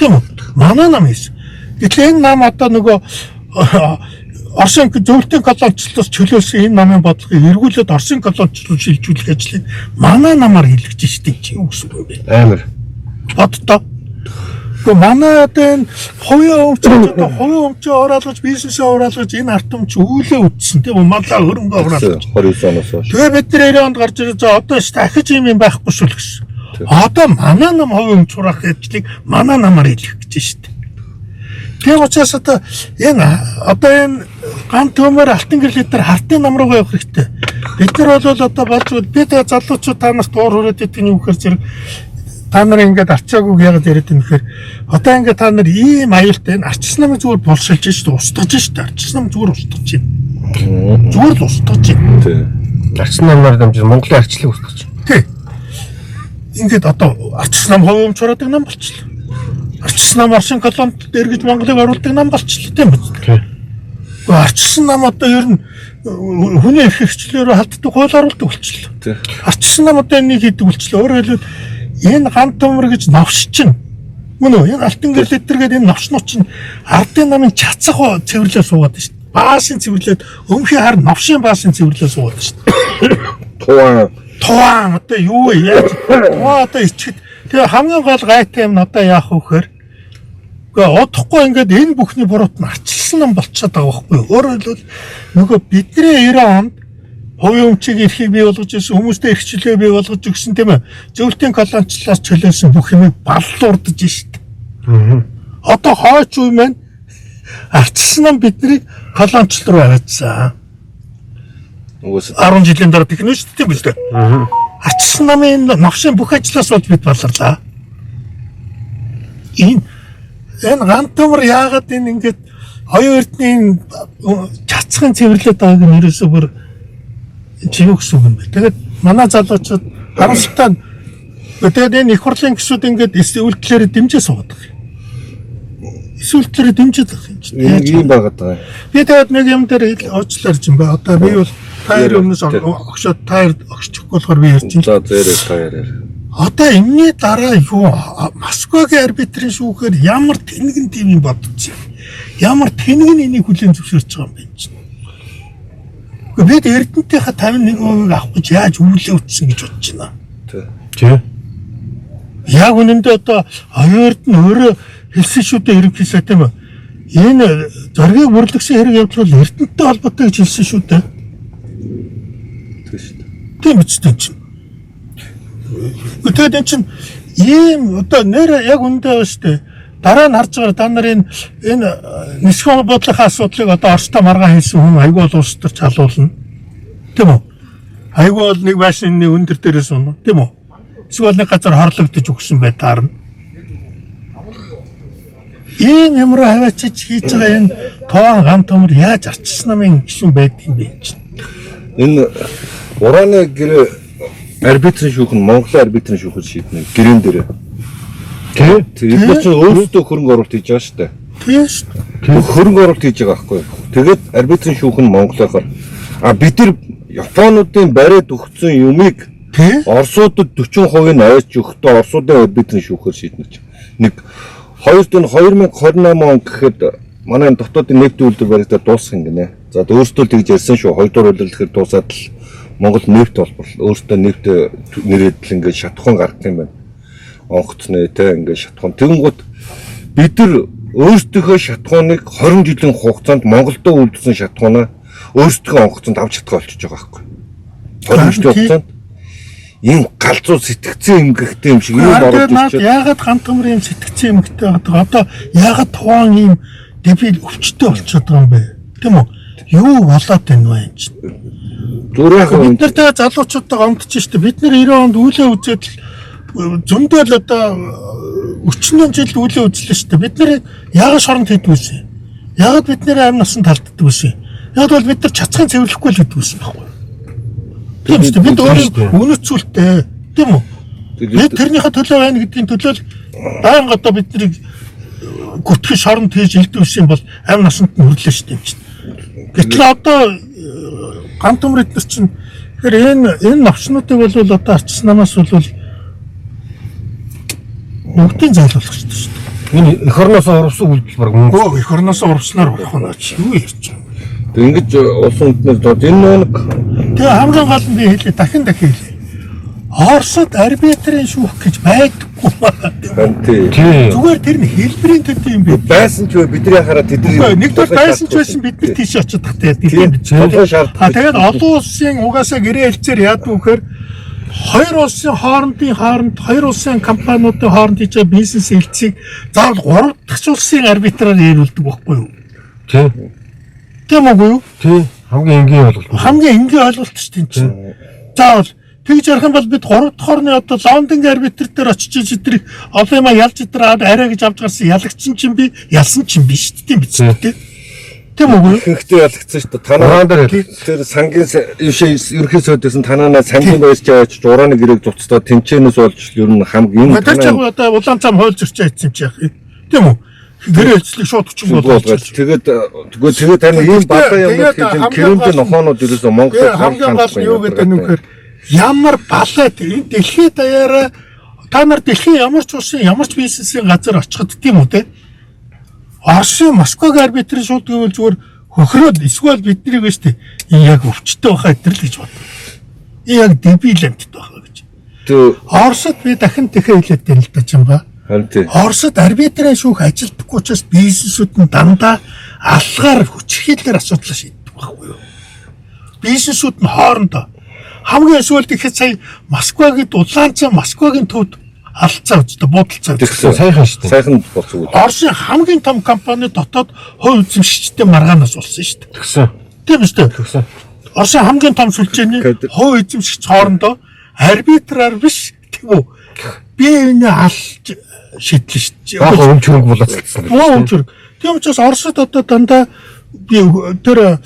[SPEAKER 1] Тийм үү? Манай нам хийсэн. Гэтэл энэ нам одоо нөгөө Оросын зөвлөлтийн колоничлоос чөлөөсөн энэ намын бодлогыг эргүүлээд Оросын колоничлол шилжүүлэх ажлыг манай намаар хийлгэж штеп чи юу гэсэн үг вэ?
[SPEAKER 3] Амар.
[SPEAKER 1] Боддоо. Гэхдээ манай одоо энэ хувийн өмчөө оруулж бизнесээ оруулж энэ ард түмч үүлээ үтсэн тийм үү? Малаа хөрөнгө оруулж
[SPEAKER 2] 29 оноос хойш.
[SPEAKER 1] Тэгээ бид нар 90 онд гарч ирээ за одоо дахиж юм байхгүй шүү л гэсэн. Одоо манай нам хувийн өмч хураах ажлыг манай намаар хийлгэх гэж штеп. Тийм учраас одоо энэ ганц төмөр алтан гэрлээ дээр хартын нам руугаа явах хэрэгтэй. Бид нар бол одоо болж бид залуучууд та нарт уур хүрээд идэх нь юу гэхээр зэрэг та нар ингээд арчаагүй яагаад яриад юм гэхээр одоо ингээд та нар ийм аюултай энэ арчсан намыг зүгээр болшилж шүү дээ устгаж шүү дээ арчсан нам зүгээр устгаж байна. Зүгээр л устгаж байна.
[SPEAKER 2] Тийм.
[SPEAKER 3] Арчсан намаар дамжиж Монголын арчлыг устгаж.
[SPEAKER 1] Тийм. Ингээд одоо арчсан нам хувийн өмч хураадаг нам болчихлоо. Арчсан нам Оросын колонд эргэж Монголыг оруулдаг нам болчихлоо тийм үү? Арчсан нам одоо ер нь хүний эрх хэрэгчлөөрөө халддаг хууль оруулдаг болчихлоо. Арчсан нам одоо энийг хийдэг болчихлоо. Өөрөөр хэлбэл энэ ганц төмөр гэж новш чинь мөн үү? Энэ алтан гэрлэлт тэргээд энэ новшнууд чинь ардын намын чацах цэвэрлээ суугаад шүү дээ. Баасын цэвэрлээд өмхийн хар новшийн баасын цэвэрлээ суугаад шүү дээ. Туан одоо юу вэ? Яаж одоо ичгэд тэгээ хамгийн гол гайтай юм нь одоо яах вэ гэхээр удахгүй ингээд энэ бүхний буруут нь арчилсан нам болчиход байгаа байхгүй юу? Өөрөөр хэлбэл нөгөө бидний 90 онд хувийн өмчийг эрхийг бий болгож ирсэн хүмүүстэй эрхчлөө бий болгож өгсөн тийм ээ. Зөвлөлтийн колоничлоос чөлөөсөн бүх юмыг баллуурдаж штт. Одоо хойч үе маань арчилсан нам биднийг колоничлол руу аваадсан. 10 жилийн дараа технологи шүү дээ тийм биз дээ. Арчилсан намын новшийн бүх ажлаас бол бид баларлаа. Энэ ганц төмөр яагаад энэ ингээд оюун эрдний чацхын цэвэрлээд байгааг нь ерөөсөө бүр чивэг гэсэн юм байна. Тэгээд манай залуучууд харамсалтай тэгээд энэ их хурлын гишүүд ингээд үйлдэлээр дэмжиж суугаад байгаа юм. Эсвэл дэмжиж байгаа юм чинь.
[SPEAKER 2] Ийм байгаад байгаа.
[SPEAKER 1] Би тэгээд нэг юм дээр уучлаарч юм ба. Одоо би бол таяр өмнөөс огшоод таяр огшчихгүй болохоор би ярьж байна.
[SPEAKER 2] За зээрээ таяараар.
[SPEAKER 1] Одоо энэний дараа юу Москвагийн арбитрийн шүүхээр ямар тэнгэн тийм юм бодож байна. ямар тэнэг энийг хүлээн зөвшөөрч байгаа юм бэ чинь. Гэхдээ бид Эрдэнэтийнхээ 51% авах гэж яаж өвлөө үтсэн гэж бодож байна.
[SPEAKER 3] Тий.
[SPEAKER 1] Яг үнэндээ одоо хоёрд нь өөрөө хэлсэн шүү дээ ерөнхийдөө тийм үү. Энэ зоргийг бүрлэгсэн хэрэг явдал бол Эрдэнэттэй холбоотой гэж хэлсэн шүү дээ.
[SPEAKER 2] Тийм шүү дээ.
[SPEAKER 1] Тийм биз дээ чинь. Тэгээд энэ чинь ийм одоо нэр яг үндэ байна шүү дээ. Дараа нь харж байгаа та нарын энэ нисхэн бодлогын асуудлыг одоо Оростой маргаан хийсэн хүн айгүй бол улс төр чалуулна. Тийм үү? Айгүй бол нэг байшинны өндөр дээрээс унна. Тийм үү? Эсвэл нэг газар хорлогдож өгсөн бай таарна. Ийм ямар хаваачиж хийж байгаа энэ тоон гам томор яаж арчсан намын гişүн байдгийг бэ чинь.
[SPEAKER 2] Энэ ураны гэр арбитрын шүүх нь Монголын арбитрын шүүхэл шийднэ гэрэн дээр. Тийм бид ч өөрсдөө хөрөнгө оруулалт хийж байгаа шүү дээ.
[SPEAKER 1] Тийм шүү дээ.
[SPEAKER 2] Хөрөнгө оруулалт хийж байгаа байхгүй. Тэгээд арбитрын шүүх нь Монголоор бид нар Японуудын бариад өгсөн юмыг Оросуудад 40% нь авч өгөхдөө Оросуудын арбитрын шүүхээр шийднэ ч. Нэг хоёрт нь 2028 он гэхэд манай дотоодын нефтийн үйлдвэр баригдаад дуусах юм гинэ. За өөрсдөө тэгж ярьсан шүү. Хоёрдугаар үйлдвэрлэл гэхэд дуусаад л Монгол нефт холбоор өөртөө нефт нэрэдэл ингээд шатхан гаргах юм байна. Онгоцны тэ ингээд шатхан. Тэгэнгүүт бид нар өөрсдийнхөө шатхууныг 20 жилийн хугацаанд Монголдо үйлдвэрсэн шатхуунаа өөрсдийнхөө онгоцонд авч чадах болчихж байгаа байхгүй. 20 жилийн хугацаанд энэ галзуу сэтгцэн эмгэгтэй юм шиг юм орж ирж байна.
[SPEAKER 1] Яагаад гантамар юм сэтгцэн эмгэгтэй байгаа? Одоо яагаад тухайн юм дебил өвчтөй болчиход байгаа юм бэ? Тийм үү? Юу болоод байна вэ энэ чинь? Бид нар тэгээ залуучуудаа гомдож штэ. Бид нар 90 онд үүлээ үзээд зөндөл одоо 40 жил үүлээ үзлээ штэ. Бид нар яагаад шоронд хийдгүйсэн? Яагаад бид нэр амь насан талддаггүйсэн? Яг бол бид нар чацхан цэвэрлэхгүй л гэдгүйсэн байхгүй. Тийм шүү дээ. Бид өөрөө үнэцүүлтэй. Тийм үү? Бид тэрнийхээ төлөө байна гэдгийн төлөө байнга одоо биднийг гүтгэж шоронд хийж илдвэсэн бол амь насанд нь хүрлээ шүү дээ. Гэтэл одоо гантумрын дээр чинь тэгэхээр энэ навчнуудыг бол одоо арчсан намаас бол бүгдийг зайлуулах шүү дээ.
[SPEAKER 3] Энэ эх орноос урвсан үйлдэл баг мөн.
[SPEAKER 1] Өө эх орноос урвснаар болох нь чи юу ярьж байгаа юм.
[SPEAKER 2] Ингэж улсын үндэснээс доод энэ нэг
[SPEAKER 1] тэгээ хамгийн гол нь би хэлээ дахин хэлээ. Оросд арбитрын шүүх гэж байдаггүй байна.
[SPEAKER 2] тийм.
[SPEAKER 1] Зүгээр тэр нь хэлбэрийн төдий юм бэ.
[SPEAKER 2] Байсан ч бидний хараа тэдний
[SPEAKER 1] нэгдүгээр байсан ч байсан бид нар тийш очиж тахтай тийм биз. Тэгээд олон улсын угаасаа гэрээ хэлцээр яадаг вөхөр хоёр улсын хоёр улсын компаниудын хооронд хийж байгаа бизнес хэлцгийг заавал гурав дахь улсын арбитраар ярилдаг байхгүй юу?
[SPEAKER 3] Тийм.
[SPEAKER 1] Тийм үгүй юу?
[SPEAKER 3] Тийм. Хамгийн энгийн ойлголт.
[SPEAKER 1] Хамгийн энгийн ойлголт шүү дээ чинь. Заавал тэгж ярих юм бол бид 3 дахь орны одоо Лондонгийн арбитр дээр очиж идрийг олон юм ялж идраад арай гэж авч гарсан ялагчин чинь би ялсан чинь биш тийм биз дээ. Тийм үгүй юу?
[SPEAKER 2] Ихэнхдээ ялагдсан шүү дээ. Танаа тэр сангийн ерөнхий сайдсан танаанаа сангийн байж чаач ураны гэрээг зуцтаа тэнчэнээс болж ер нь хамгийн
[SPEAKER 1] энэ танаа одоо улаан цам хойл зөрч айцсан чи яах юм. Тийм үү? Гэрээ хэлцлийг шууд өчг болгож.
[SPEAKER 2] Тэгээд тань ийм баатаа юм гэхэд кэрэмд нохоонууд ерөөсөө Монголд
[SPEAKER 1] хамгийн гол нь юу гэдэг нь вэхээр ямар балайд энэ дэлхийд даяараа та нар дэлхийн ямар ч улсын ямар ч бизнесийн газар очиход тийм үү те Оросын Москвагийн арбитрын шууд гэвэл зүгээр хөхрөөд эсвэл биднийг биш те энэ яг өвчтөй байхаа өдрөл гэж бод. Энэ яг дебилэнт байхаа гэж. Оросд би дахин тэхээ хэлээд байна л да ч юм ба. Оросд арбитрын шүүх ажилдахгүй учраас бизнесүүд нь дандаа алгаар хүчрхийлэлээр асуудал шийддэг байхгүй юу? Бизнесүүд нь хоорондоо хамгийн эсвэл тэгэхэд сая Москвагийн улаанцаа Москвагийн төвд алдцаа үстэй буудалцаа.
[SPEAKER 3] Сайхан шүү дээ.
[SPEAKER 2] Сайхан болсон үү?
[SPEAKER 1] Оросын хамгийн том компани дотоод хувь эзэмшигчтэй маргаанаас болсон шүү дээ.
[SPEAKER 3] Тэгсэн.
[SPEAKER 1] Тийм шүү дээ.
[SPEAKER 3] Тэгсэн.
[SPEAKER 1] Оросын хамгийн том сүлжээний хувь эзэмшигч хоорондоо арбитраар биш тийм үү? Би энэ алж шийдлээ шүү дээ.
[SPEAKER 3] Яг өмчөрөг болоцсон.
[SPEAKER 1] Өмчөрөг. Тийм учраас Оросд одоо дандаа би тэр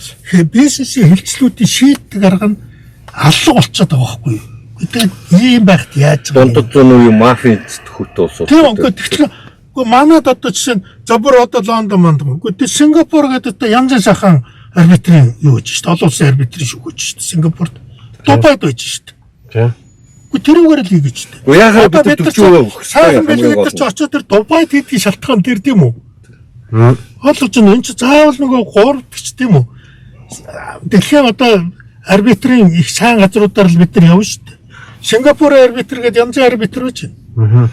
[SPEAKER 1] бизнесийн хэлцлүүдийн шийддэг арга нь алга болчиход байгаа байхгүй юу? Тэгээд ийм байхад яаж вэ?
[SPEAKER 2] Дундад зүүн үе мафийн хөтө улсууд.
[SPEAKER 1] Тийм үгүй тэгэхээр манад одоо жишээ нь Забур одоо Лондон үгүй тэр Сингапур гэдэг одоо янз янз сайхан арбитрийн юу гэж шүү дээ. Олон улсын арбитрийн шүүх гэж шүү дээ. Сингапурт Дубайд байж шүү дээ.
[SPEAKER 3] Тийм.
[SPEAKER 1] Үгүй тэрүүгээр л хийж шүү дээ.
[SPEAKER 2] Яагаад бид 40%
[SPEAKER 1] сайхан бид нар ч очоод тэр Дубайд хийдгийн шалтгаан тэр тийм үү? Ойлгож байна. Энд чи заавал нөгөө 3 гэж тийм үү? Дэлхийн одоо арбитрийн их сайн газруудаар л бид нар явна шүү дээ. Сингапур арбитр гэдэг янз бүрийн арбитр байж байна.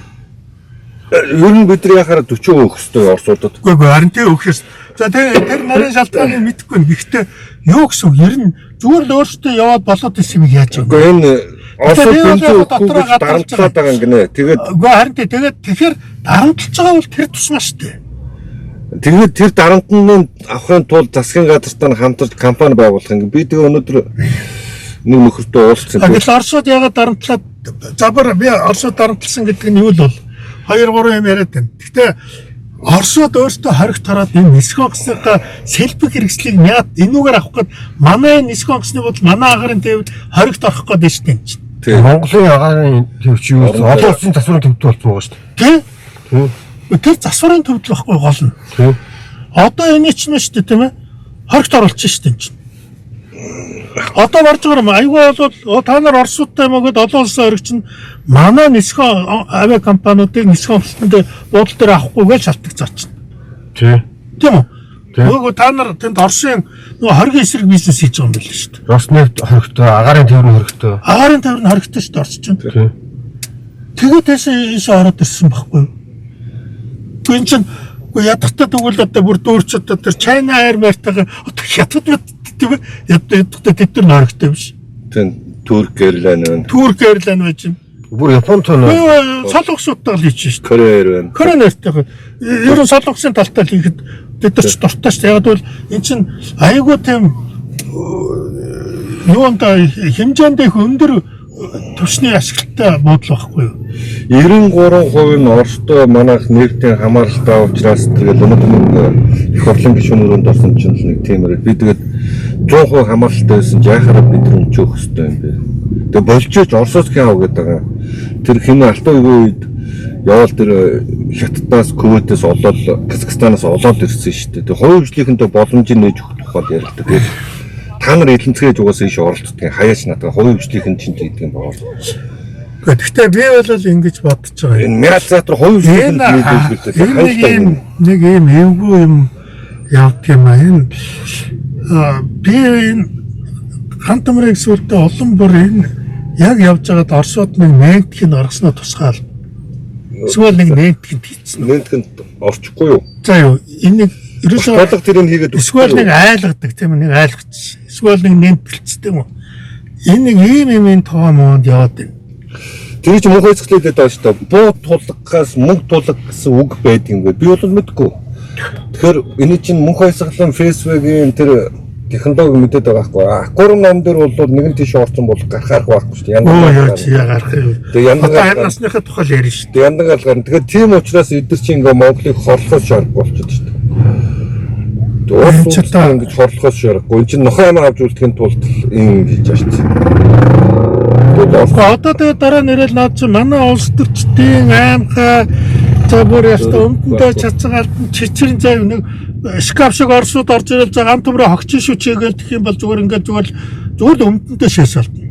[SPEAKER 2] Ер нь бид нар яхаар 40 өгөх ёстой орсуудад.
[SPEAKER 1] Үгүй харин тий өгөхөөс. За тэр нарын шалтгааныг мэдэхгүй нь. Гэхдээ юу гэсэн үг? Ер нь зүгээр л өөртөө яваад болоод ирсэн юм яаж юм.
[SPEAKER 2] Үгүй энэ орсууд бензин өгөхгүйгээр дарамтлаад байгаа юм гинэ. Тэгээд
[SPEAKER 1] үгүй харин тэгэхээр дарамтлж байгаа бол тэр тусмаа шүү дээ.
[SPEAKER 2] тэгээд тэр дарамтны авахын тулд засгийн газартай хамтарч компани байгуулах юм. Би тэгээ өнөөдөр нэг нөхөртөө уулзсан.
[SPEAKER 1] Гэтэл Оросууд ягаад дарамтлаад забар би Оросууд дарамтлсан гэдэг нь юу л бол 2-3 юм яриад байна. Гэхдээ Оросууд өөрсдөө хориг тараад энэ нисэх онгоцныхаа сэлбэг хэрэгслийг мяд энүүгээр авах гээд манай нисэх онгоцны бодол манай агарын төвд хоригт орох гээд штэ юм чинь.
[SPEAKER 3] Монголын агарын төвч юу вэ? Олон улсын засварын төвд болсон байгаа шүү
[SPEAKER 1] дээ. Тий? Тэр засварын төвд л байхгүй гол нь.
[SPEAKER 3] Тий.
[SPEAKER 1] Одоо энэ ч нь шүү дээ тийм ээ. Хоригт оруулчих шүү дээ энэ чинь. Одоо барж байгаа юм айгүй бол та нар Оросуудтай юм гээд олон улсын хориг чинь манай нисэх авиа компаниудыг нисэх онгоцны буудлын дээр авахгүйгээр шалтгаан зарчна.
[SPEAKER 3] Тий.
[SPEAKER 1] Тийм үү? Нөгөө та нар тэнд Оросын нөгөө хоригийн эсрэг бизнес хийж байгаа юм байл шүү дээ.
[SPEAKER 3] Роснефть хоригтой, агарын төврийн хоригтой.
[SPEAKER 1] Агарын төврийн хоригтой шүү дээ орч чинь.
[SPEAKER 3] Тий.
[SPEAKER 1] Тэгээд эсээ ороод ирсэн байхгүй юу? Гүн чинь ядахтаа тэгвэл одоо бүр дүүрч одоо тэр China Air мартагаа хятад тийм ээ ядахтаа тэд нар хоригтой биш.
[SPEAKER 2] Тийм Турк Airline байна.
[SPEAKER 1] Турк Airline байж юм.
[SPEAKER 3] Бүр Японтой нөө
[SPEAKER 1] солонгосуудтай л хийж шүү дээ.
[SPEAKER 2] Корея Air байна.
[SPEAKER 1] Кореятай. Ер нь солонгосын талтай л хийхэд бид нар ч дуртай шүү дээ. Яг бол эн чинь айгүй тийм юунд хэмжээнд их өндөр төвчний ашиглалтай буудал байхгүй юу?
[SPEAKER 2] 93% нь Оростой манайх нефтийн хамааралтай учраас тэгээд өнөөдөр их орлон гишүүнөрөнд орсон чинь нэг тиймэр. Би тэгээд 100% хамааралтай байсан яхаараа бид нар өнчөөх хэрэгтэй юм бэ. Тэгээд болжооч Оросоос хэн авах гэдэг байгаа. Тэр хин алтан үеийн үед явал тэр Хятадаас, Кувейтээс олоод Казахстанаас олоод ирсэн шүү дээ. Тэгээд хувийн хэмжээндээ боломжийг нээж өгөх тухайд ярьдаг. Тэгээд та нар эзэнцгээж угаасаа ийш оролцдог. Хаяач надад хувийн хэмжээнд чинь гэдэг юм байна.
[SPEAKER 1] Гэхдээ би бол ингэж бодож байгаа.
[SPEAKER 2] Энэ Мязатар хувийн хэмжээнд
[SPEAKER 1] нэг юм эвгүй юм явдаг юм аа. Энэ би энэ хантамрыг сүрдээ олон бүр энэ яг явж байгаад Оросууд нэг нэнтгийг оргосноо тусгаал. Эсвэл нэг нэнтгийг хийцэн.
[SPEAKER 2] Нэнтгэнд орчихгүй юу?
[SPEAKER 1] За юу энэ ерөөсөө
[SPEAKER 2] бодлого тэрийг хийгээд
[SPEAKER 1] эсвэл нэг айлгадаг тийм нэг айлгач. Эсвэл нэг нэнтгэлцтэй юм уу? Энэ нэг ийм тоо mooнд яваад байна.
[SPEAKER 2] Тэр чинь мөнх хэсгэлээд байгаа шүү дээ. Буу тулгаас мөнгө тулг гэсэн үг байдаг юм гээд би бол мэдгүй. Тэгэхээр энэ чинь мөнх хэсгэлэн Facebook-ийн тэр технологи мэдээд байгаа байхгүй. Аквариум ном дээр бол нэгэн тийш орсон бол гарахаарах байхгүй шүү дээ.
[SPEAKER 1] Гарах юм.
[SPEAKER 2] Тэгээ яндан
[SPEAKER 1] насныхаа тухай л ярина шүү
[SPEAKER 2] дээ. Яндан гаргаар. Тэгэхээр тийм учраас эдгээр чинь ингээ Монголыг хорлохоос шаардлага болчиход шүү дээ. Өөрөөр хэлбэл ингэж хорлохоос шаардлага. Энэ чинь нохоо амаа авч үлдэхин тулд юм хийж байгаа шүү дээ.
[SPEAKER 1] Одоо тэгээ дараа нэрэл наад чи манай улс төрчдийн аймхаа за бүр яста өмдөндөө чацгаалт чичрэн зав нэг шкаф шиг Оросууд орж ирэл за ган төмрөө хогчин шүү чигээл гэх юм бол зүгээр өмдөндөө шээсэлтэн.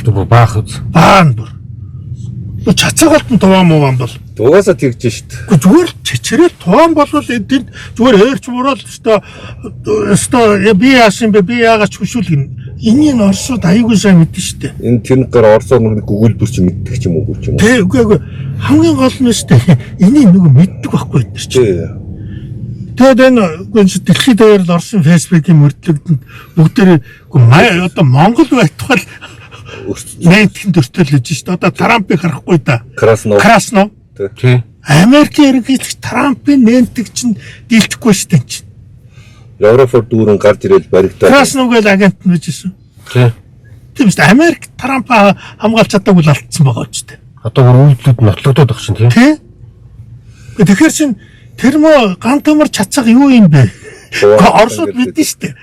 [SPEAKER 3] Бүр баах үз.
[SPEAKER 1] Баан бүр. Чацгаалт нь туваа мууган бол.
[SPEAKER 2] Угаасаа тэгж шүү дээ.
[SPEAKER 1] Зүгээр чичрэл тугаан болвол энд зүгээр ээрч муурал өстой би яасан бэ би яагаад хүшүүлгэн. Энийг Оросууд аягүй сайн мэдэн шүү дээ.
[SPEAKER 2] Энэ тэрнгээр Оросоор нэг өгүүлбэр чи мэддэг ч юм уу ч юм уу.
[SPEAKER 1] Тий, үгүй хамгийн гол нь шүү дээ. Энийг нөгөө мэддэг байхгүй энэ чинь. Тэгээд энэ дэлхийд дээр л Оросын Facebook-ийн мөрдлөгдөнд бүгдээрээ одоо Монгол байтугай нэтхэнд өртөөлж шүү дээ. Одоо Трампыг харахгүй да. Краснов.
[SPEAKER 3] Тий.
[SPEAKER 1] Америкийн ерөнхийлөгч Трампын нэнтэг чинь дийлдэхгүй шүү дээ.
[SPEAKER 2] Европоор дүүрэн гарч ирэл баригдаа.
[SPEAKER 1] Краснов-гээл агент нь bijсэн.
[SPEAKER 3] Тий.
[SPEAKER 1] Тийм шүү дээ. Америк Трамп хамгаалж чадаагүй л алдсан байгаа ч дээ.
[SPEAKER 3] Одоо бүр үйлдэлд нотлогдоод байгаа чинь тий.
[SPEAKER 1] Тэгэхээр чин тэр мө ган төмөр чацаг юу юм бэ? Оросууд мэдэн шүү дээ.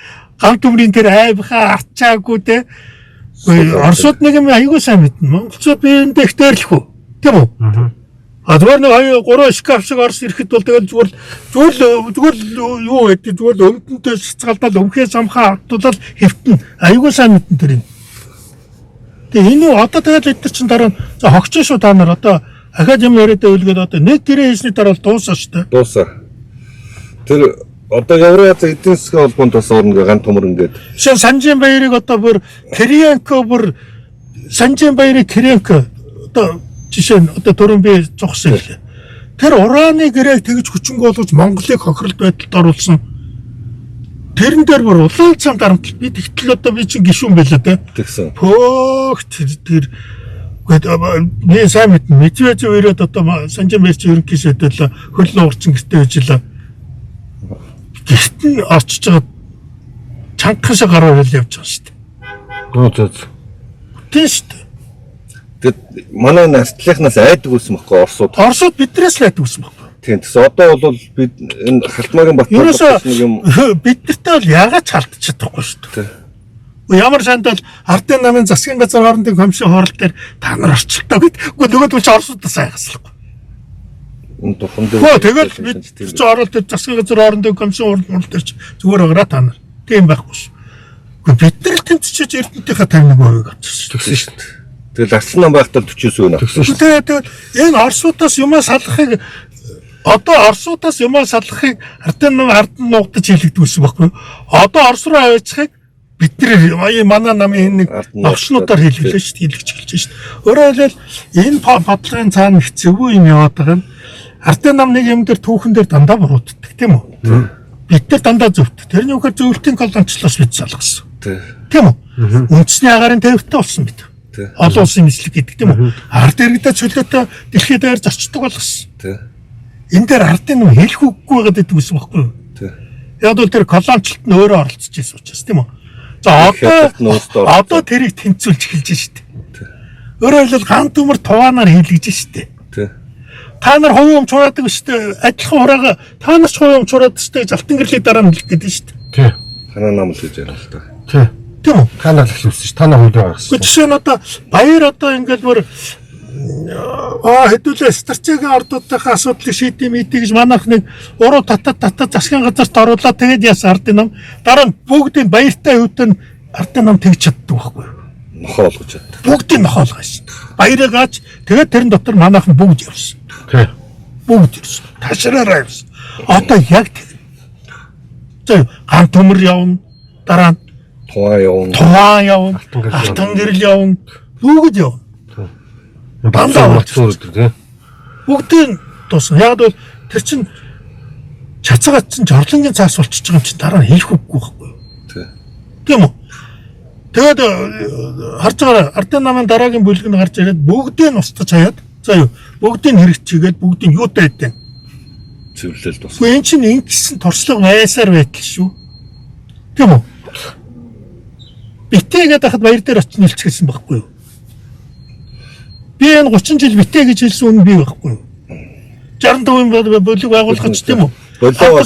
[SPEAKER 1] Ган төмрийн тэр айвхаа арчаагүй те. Оросууд нэг юм аягүй сайн мэднэ. Монголчууд биендээ их дээрлэхүү. Тийм үү? Зүгээр нэг 3 шкаф шиг Орос ирэхэд бол тэгэл зүгээр юу гэдэг зүгээр өмдөнтэй цэцгалдаад өмхөөс амхаа автуулаад хэвтэн аягүй сайн мэдэн тэр юм. Тэгээ энэ одоо тэгэл эдгээр чин дараа за хогчин шүү та нар одоо ахаад юм яриад өгөөд одоо нэг гэрээ хийсний дараа бол дуусаа шүү дээ.
[SPEAKER 2] Дуусаа. Тэр одоо Евразийн эдийн засгийн холбоонд бас орно ганц төмөр ингээд.
[SPEAKER 1] Жишээ нь Санжинбаярыг одоо бүр Кириенко бүр Санжинбаярыг Кириенко одоо жишээ нь одоо түрүүн би зогссон хэлээ. Тэр ураны гэрээг тэгж хүчинг болгож Монголыг хохиролт байдалд оруулсан. Тэрэн дээр бүр улаан цам дарамт би тэгтэл одоо би чинь гишүүн байлаа те.
[SPEAKER 2] Тэгсэн.
[SPEAKER 1] Пөөх тэр би сайн мэднэ. Медведев ирээд одоо Санжинбаяр чи ерөнхий сайдаа хөл нуурчин гэртээ ажиллаа. Гэрт нь орчиж байгаа чанхашаа гараар явж байгаа шүү дээ.
[SPEAKER 3] Нууцած.
[SPEAKER 1] Тийм шүү дээ.
[SPEAKER 2] Тэгэд манай настлынхнаас айдаг байсан байхгүй Оросууд.
[SPEAKER 1] Оросууд биднээс л айдаг байсан байхгүй.
[SPEAKER 2] Тийм тэгсэн. Одоо бол бид энэ Халтмаагийн Бат
[SPEAKER 1] юм бид нартай бол яагаад ч халтчих чадахгүй шүү дээ. Ямар санд бол ардын намын засгийн газар хоорондын комиссын хоорол дээр та нар орчлоо гэдэг. Үгүй нөгөөдөл чи Оросуудаас айгаслахгүй.
[SPEAKER 2] Энэ тухайн дээр.
[SPEAKER 1] Тэгэл бид чи орол дээр засгийн газар хоорондын комиссын хоорол дээр зүгээр байгаа та нар. Тийм байхгүй шүү. Үгүй бид нар л тэмцэж Эрдэнэтийнхээ 51% авчихсан.
[SPEAKER 2] Тэгсэн шүү дээ. Тэгэл арслан нам байхдаа 49%
[SPEAKER 3] Тэгсэн шүү.
[SPEAKER 1] Тэгэл энэ Оросуудаас юмаа салахыг одоо Оросуудаас юмаа салахыг ардын нам ард нь нугдаж хэлэгдүүлсэн байхгүй. Одоо Орос руу авчихыг бид нар манай намын нэг багшнуудаар хэлгэлээ шүү дээ, хэлж эхэлж шүү дээ. Өөрөөр хэлбэл энэ бодлогын цаана их зөвгүй юм яваад байгаа нь ардын нам нэг юм дээр түүхэн дээр дандаа бурууддаг тийм үү? Бид нар дандаа зөвхт. Тэрний үгээр зөвлөлтийн колончлоос бид салгасан. Тийм үү? Үндэсний агарын тавьтаа болсон бид. Олон улсын мэдлэг гэдэг тийм үү? Ард иргэдээ чөлөөтэй дэлхийд даяар зарчдаг болгосон. Энэ дээр ардын нам хэлэх үггүй гэдэг үсэн байхгүй юу? Яг бол тэр колончлолт нь өөрөө оролцож ирсэн учраас тийм үү? За одоо тэрийг тэнцүүлж эхэлж штэ. Өөрөөр хэлбэл ганц төмөр туваанаар хийлгэж штэ. Та нар хувийн өмч хураадаг штэ. Адилхан хураага та нар ч хувийн өмч хураадаг штэ гэж алтан гэрлийг дараа нь хэлэх гэдэг штэ.
[SPEAKER 3] Тий.
[SPEAKER 2] Танаа нам л гэж яриа л та.
[SPEAKER 3] Тий.
[SPEAKER 1] Тийм үү?
[SPEAKER 3] Та нар л хэлсэн ш. Та нар хувьд гаргасан.
[SPEAKER 1] Жишээ нь одоо баяр одоо ингээд бүр хэдүүлээ стратегийн ордуудынхаа асуудлыг шийдэм ийдэй гэж манайх нэг уруу татад засгийн газарт оруулаад тэгээд яасан ардын нам дараа нь бүгдийн баяртай хөвтөн ардын нам тэгж чаддаг байхгүй юу?
[SPEAKER 2] Нохоо олгож чаддаг.
[SPEAKER 1] Бүгдийг нохоолгоо шин. Баярыг аач тэгээд тэрэн дотор манайх нь бүгд явсан.
[SPEAKER 3] Тий.
[SPEAKER 1] Бүгд явсан. Ташраараа явсан. Одоо яг тэр. За ганц төмөр явна. Дараа нь Туваа явна. Алтан гэрэл явна. Бүгд явна. Дандаа
[SPEAKER 3] болчихсон тий.
[SPEAKER 1] Бүгдийн тусна. Яг бол тэр чин чацгаа чин жорлонгийн цаас болчихж байгаа юм чин дараа нь хийх үгүй байхгүй юу? Тийм үү? Тэгээд харж байгаа ардын намын дараагийн бүлэг нь гарч ирээд бүгдийг нь устгаж хаяад за юу бүгдийг хэрэгжигээд бүгдийг юутай байдیں۔
[SPEAKER 2] Цэвэрлэл тусна.
[SPEAKER 1] Гэхдээ эн чин ингэсэн туршлага байсаар байтал шүү. Тийм үү? Битэгээд хахад баяр дээр очиж нэлцгээсэн байхгүй юу? Би энэ 30 жил битээ гэж хэлсэн үнэн би байхгүй юу? 65% бүлэг байгуулахч тийм үү? Болоо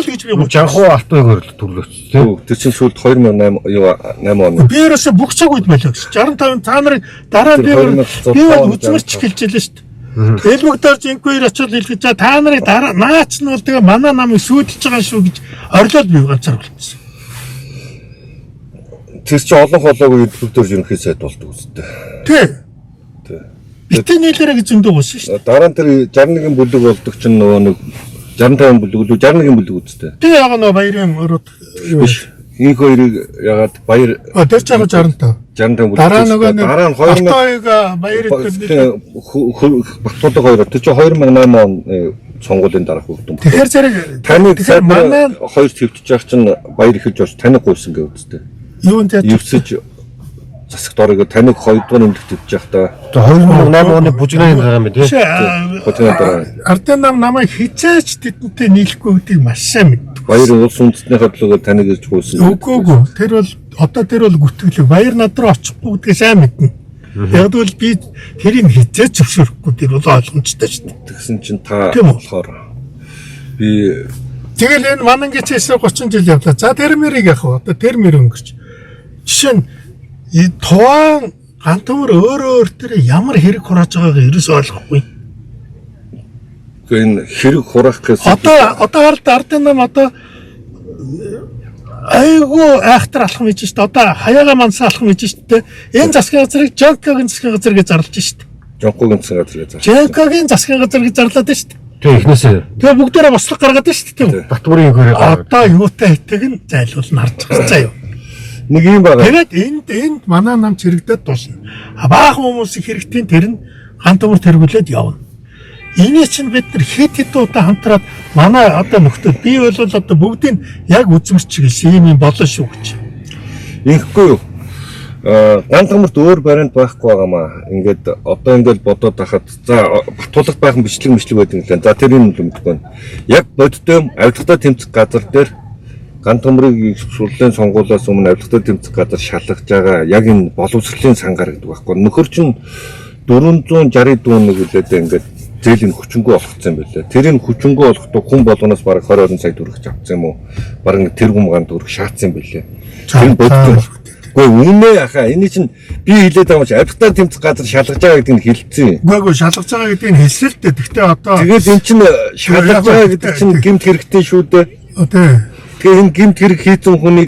[SPEAKER 1] гэж би
[SPEAKER 3] жанхуу алтан хөрөл төрлөөч тийм.
[SPEAKER 2] Тэр чинь сүүлд 2008 он.
[SPEAKER 1] Би ерөөсө бүх цаг үед болоо гэж. 65 та нарыг дараа нь би үзмэрч хэлж ялээ шүү дээ. Элбэгдэрж инквайр очоод хэлгэж та нарыг дараа наач нь бол тэгээ манай намыг сүйдэлж байгаа шүү гэж орлоод би ганцаар болчихсон.
[SPEAKER 2] Тэр чинь олон хоолойг элбэгдэрж ерөнхий сайд болдог үстэй.
[SPEAKER 1] Тий. Битээ нийлэрэ гэж зөндөө болсон шүү дээ.
[SPEAKER 2] Дараа нь тэр 61 бүлэг болдог чинь нөгөө нэг 65 бүлэг үү 61 бүлэг үстэй.
[SPEAKER 1] Тий яг нөгөө баярын өрөөд
[SPEAKER 2] биш. Инх хоёрыг ягаад баяр
[SPEAKER 1] тэр ч яг 65
[SPEAKER 2] бүлэг.
[SPEAKER 1] Дараа нөгөө
[SPEAKER 2] дараа нь 2000
[SPEAKER 1] баяр
[SPEAKER 2] Баттуудаг хоёр тэр чинь 2008 он сонгуулийн дараах хөгдөн.
[SPEAKER 1] Тэгэхээр зэрэг
[SPEAKER 2] таны манай хоёр твтж явах чинь баяр ихэж болж таныг гуйсан гэж үстэй.
[SPEAKER 1] Юунд яа
[SPEAKER 2] Евсэж засагт оройг таныг 2 дугаар нэмэлт тавьж явах та.
[SPEAKER 3] 2008 оны бүжигний дараа юм тий.
[SPEAKER 2] Бүжигний дараа.
[SPEAKER 1] Ардын нам намайг хизээч тэдэнтэй нийлэхгүй гэдгийг маш сайн мэддэг.
[SPEAKER 2] Баярын улс үндэстнийхээ төлөө таныг ирж гуйсан.
[SPEAKER 1] Үгүй. Тэр бол гүтгэлэг. Баяр над руу очихгүй гэдгийг сайн мэднэ. Яг бол би тэрийг хизээч зөвшөөрөхгүй тэр бол ойлгомжтой шүү дээ.
[SPEAKER 2] Тэгсэн чинь та болохоор би
[SPEAKER 1] тэгэл энэ манангичээс 30 жил явлаа. За термерийг яах вэ? Одоо термер өнгөрч. Жишээ нь Туваа ганц төмөр өөр тэр ямар хэрэг хурааж байгааг ерөөс ойлгохгүй.
[SPEAKER 2] Энэ хэрэг хураах гэсэн.
[SPEAKER 1] Одоо ардын нам одоо айгуу айхтар алхам хийж штэ. Одоо хаяага мансаа алхам хийж штэ. Энэ засгийн газрыг Жанкогийн засгийн газар гэж зарлаж штэ.
[SPEAKER 2] Жанкогийн засгийн газар гэж
[SPEAKER 1] зарлаад штэ.
[SPEAKER 3] Тэгээ ихнээсээ
[SPEAKER 1] Тэгээ бүгдээрээ бослог гаргаад байна шүү дээ.
[SPEAKER 3] Батбүрийн хөрөө
[SPEAKER 1] Одоо юутай хэтэг нь зайлуулна харж байгаа заа юу.
[SPEAKER 2] Нэг юм байгаа.
[SPEAKER 1] Тэгээд энд манай нам чирэгдээд дуусна. Баахан хүмүүсийн хэрэгтийн тэр нь ганц төмөр тэргүүлээд явна. Энийг чинь бид нар хэд удаа хамтраад манай одоо нөхдөд би бол одоо бүгдийг яг үзмэрч ийм болоо шүү гэж.
[SPEAKER 2] Инхгүй юу? Ганц төмөрт өөр баринд байхгүй байгаамаа. Ингээд одоо ингээд бодоод байхад за Батулгад байхан бичлэг байдаг юм лээ. За тэр юм мэдгүй байна. Яг бодтой авилгатай тэмцэх газар дээр ганц төмрийг сурлын сонгуулиас өмнө авилгатай тэмцэх газар шалгаж байгаа яг энэ боловсролын сангаар гэдэг байхгүй. Нөхөр чинь 460 дүүнэг үлээдээ ингээд зээлийн хүчингү олгоцсон юм байлаа. Тэрийг хүчингү олохдоо хүн болгоноос бараг 20 сая төгрөг авсан юм уу? Бараг тэр гумгаан төгрөг шаацсан юм байлаа. Тэр бодтой. Гэхдээ үнэ яхаа энэ чинь би хэлээд байгаа юм чи авилгатай тэмцэх газар шалгаж байгаа гэдэг нь хэлсэн.
[SPEAKER 1] Үгүй шалгаж байгаа гэдэг нь хэлсэн л дээ. Гэхдээ одоо
[SPEAKER 2] тэгээд эн чинь шалгаж байгаа гэдэг чинь гэмт хэрэгтэй шүү дээ.
[SPEAKER 1] Тий.
[SPEAKER 2] Тэгээ энэ гэмт хэрэг хийсэн хүнийг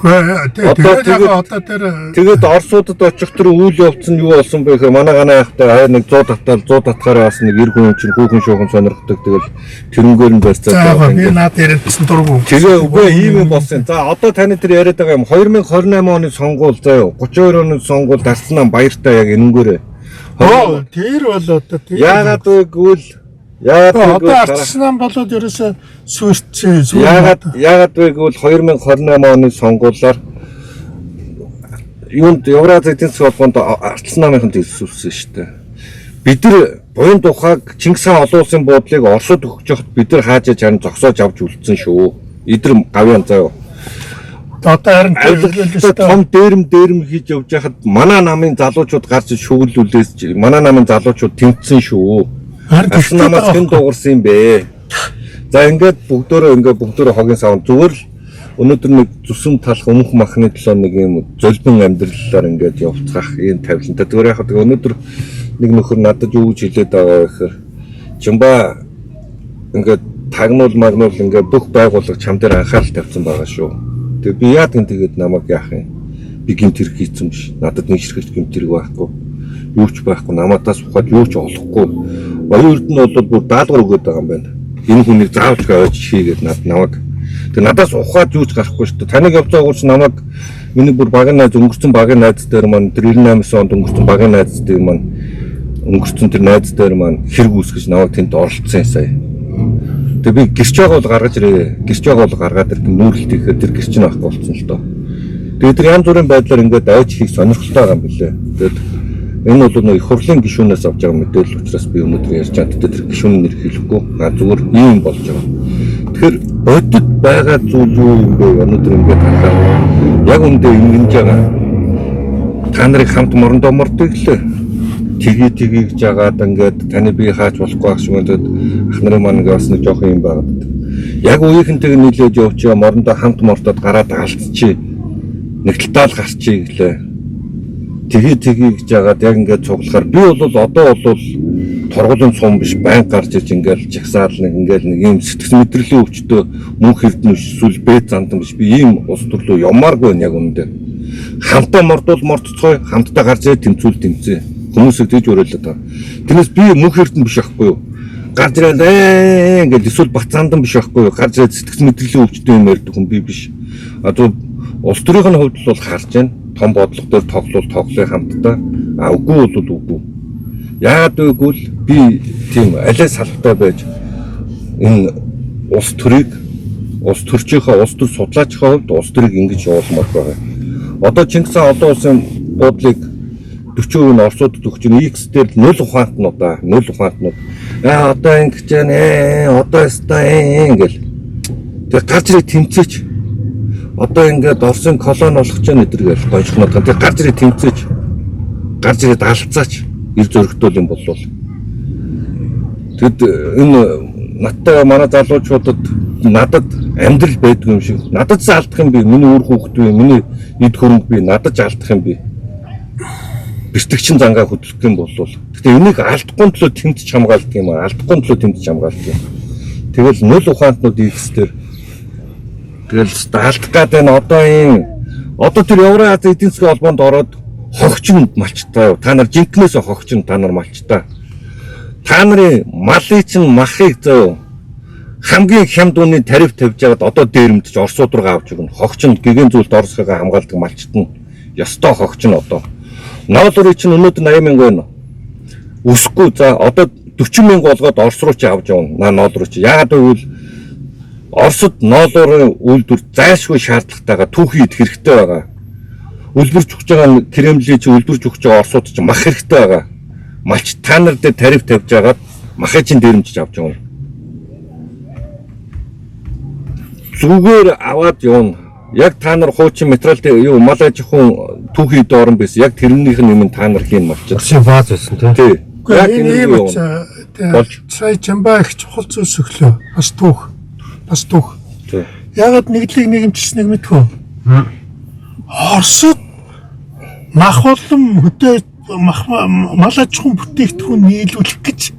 [SPEAKER 2] тэгээд Оросуудад очих тэр үйл явц нь юу болсон бэ гэхээр манай ганаа яхтай нэг 100 татгаараа бас нэг эр хүн чинь хүүхэн шуухан сонирхдаг тэгэл тэрнгээр нь байцаа.
[SPEAKER 1] За би наад ярилцсан дургу.
[SPEAKER 2] Тэгээ үгүй ийм юм болсон. За одоо таны тэр яриад байгаа юм 2028 оны сонгуул заяа 32 оны сонгуул дарснаа баяртай яг энэнгээрээ.
[SPEAKER 1] Тэр бол одоо тэр
[SPEAKER 2] яагаад гэвэл
[SPEAKER 1] одоо ардчсан болоод ерөөсөө сүрчээ.
[SPEAKER 2] Яагаад вэ гэвэл 2028 оны сонгуулиар юунд Евразийн эдийн засгийн холбоонд ардчсан намынхан төлөвлөсөн шүү дээ. Бид нар буян тухайг Чингис хаан олон улсын буудлыг Оросод өгч явахад бид нар хаажиж харин зогсоож авч үлдсэн шүү. Эдэр гавьяан заяа.
[SPEAKER 1] Одоо харин
[SPEAKER 2] том дээрэм хийж явж байхад манай намын залуучууд гарч шүглүүлээс манай намын залуучууд тэмцсэн шүү. Ардчсан намаас хэн дуурсан юм бэ? За ингээд бүгдөө хогийн савн зүгээр л өнөөдөр нэг зүсэн талах өмнөх махны төлөө нэг юм золбин амьдралаар ингээд явцгаах ийм тавилантай. Тэгвэл яг өнөөдөр нэг нөхөр надад юу гэж хэлээд байгаа гэхээр Жимба ингээд магнуул ингээд бүх байгууллага чам дээр анхаарал тавьсан байгаа шүү. Тэгээ би яа тэгээд намайг яах юм? Би гэмт хэрэг хийсэн биш. Надад нэг ширхэж гэмт хэрэг байхгүй. Юу ч байхгүй. Намаатаас ухаад юу ч олохгүй. Баярд нь бол бүр даалгавар өгöd байгаа юм байна. Энэ хүнийг заавч аваад шийгээд намайг. Тэгээ надаас ухаад юу ч гарахгүй шүү дээ. Таныг явцаагуулч намайг миний бүр багын найз өнгөрцөн багын найз дээр маань тэр 98 онд өнгөрцөн багын найз дээр маань өнгөрцөн тэр найз дээр маань хэрэг үүсгэж намайг тэнд оролцсон сая. Тэгээ би гэрч байгаа бол гаргаж ирээ. Гэрч байгаа бол гаргаад ирэх нүүрэлт ихээр тэр гэрч нь авахгүй болсон л доо. Тэгээ тэр янз бүрийн байдлаар ингээд авч хийх сонирхолтой байгаа юм билээ. Тэгээд энэ бол нэг их хурлын гишүүнээс авч байгаа мэдээлэл учраас би өнөөдөр ярьж байгаа. Тэр гишүүн нэр хэлэхгүй. Зүгээр ийм болж байгаа. Тэгэхээр бодит байгаа зүйл юу юм бэ? Өнөөдөр ингээд харахад яг үндэ ингэж байгаа. Та нарыг хамт морондоо мордог лээ. Тэгээ гэж жагаад ингээд таны би хаач болохгүй ах шиг өнөд ах нарын маань ингээд бас нэг жоох юм байгаад. Яг үеийнхэнтэйг нийлээд явчихаа морондоо хамт мортоод гараад алдчихъя. Нэг талтаал гарчихъя гэлээ. Тэгээ гэж жагаад яг ингээд цуглахаар би бол одоо бол торгуулийн сум биш байнга гарч иж ингээд жагсаал нэг ийм сэтгэл мэдрэлийн өвчтөө мөнх эрдэнэ эсвэл бэд зандан биш би ийм ус төрлөө ямааргүй яг үнэндээ. Хамтаа мордцгой хамтдаа гарч ирээд тэмцээ. Хүмүүсийг тэгж уриалаад байгаа. Тэрнээс би мөнх эрдэнэ биш байхгүй юу? Гарч ирээд ингээд эсвэл бат зандан биш байхгүй юу? Гарч ирээд сэтгэл мэдрэлийн өвчтөө юм ярьдаг хүн би биш. Одоо улс төрийн хувьд бол харж байна. Том бодлого дээр тоглоё хамтдаа. Үгүй бол үгүй. Яагаад гэвэл би тийм алей салбартай байж энэ улс төрийг улс төрчийнхөө улс төр судлаачийн хувьд улс төрийг ингэж явуулмаар байгаа. Одоо Чингис хаан олон улсын буудлыг 40% нь Оросуудад өгч ийн X дээр 0 ухаантнууд. Одоо ингэж байна. Одоо ингээл. Тэгээ гарч ирээ тэмцээч. Одоо ингээд Оросын колони болох ч нэдэргээл гойчхнод. Тэгээ гарч ирээ тэмцээч. Гарч ирээд алцаач. Ир зөрөгтөл юм болвол. Тэгэд энэ надтай манай залуучуудад надад амьдрал байдаг юм шиг. Надад ч алдах юм би. Миний үр хүүхэд би, миний эд хөрөнгө би надад ч алдах юм би. Бэртгчин зангаа хөдлөх юм болвол. Гэтэ энийг алдахгүй төлөө тэмцэж хамгаалдаг юм аа. Алдахгүй төлөө тэмцэж хамгаалдаг юм. Тэгэл 0 ухаантнууд X дээр тэгэл алдах гэдэг нь одоо тэр Евразийн эдийн засгийн холбоонд ороод хогчин малчтай. Та нар жинкнээс хогчин та нар малчтай. Та нарын малын чинь махыг зөө хамгийн хямд үнийн тариф тавьж байгаад одоо дээрэмдэж Оросууд руу авч өгнө. Хогч нь гэгэн зүйлд Оросхойгоо хамгаалдаг малчт нь ёстой хогч нь одоо. Ноолорыг чинь өнөөдөр 80,000 байна. Үсэхгүй за одоо 40,000 болгоод Орос руу чи авч явна. Ноол руу чи. Яагаад гэвэл Оросд ноолорын үйлдвэр зайлшгүй шаардлагатайгаа түүхий идэх хэрэгтэй байгаа. Үлбэрч өгч байгаа Кремлийн чи үлбэрч өгч байгаа Оросууд чи мах хэрэгтэй байгаа. Малч та нар дээр тариф тавьж байгаад махыг чинь дээрэмжиж авч явна. Зүгээр аваад явна. Яг та нар хуучин материал юу мал аж ахуйн түүхий доорн байсан. Яг тэрнийх нь юм та нар хийн малч.
[SPEAKER 3] Орсын бааз байсан тий.
[SPEAKER 2] Яг
[SPEAKER 1] энэ
[SPEAKER 2] юм
[SPEAKER 1] юм сая чамбаа их чухал зүйлс өглөө. Бас түүх.
[SPEAKER 2] Тий.
[SPEAKER 1] Ягаад нэглийг нэгэмжилснийг мэдвгүй. Оросд мах болон хөдөө мал аж ахуйн бүтээгдэхүүн нийлүүлэх гэж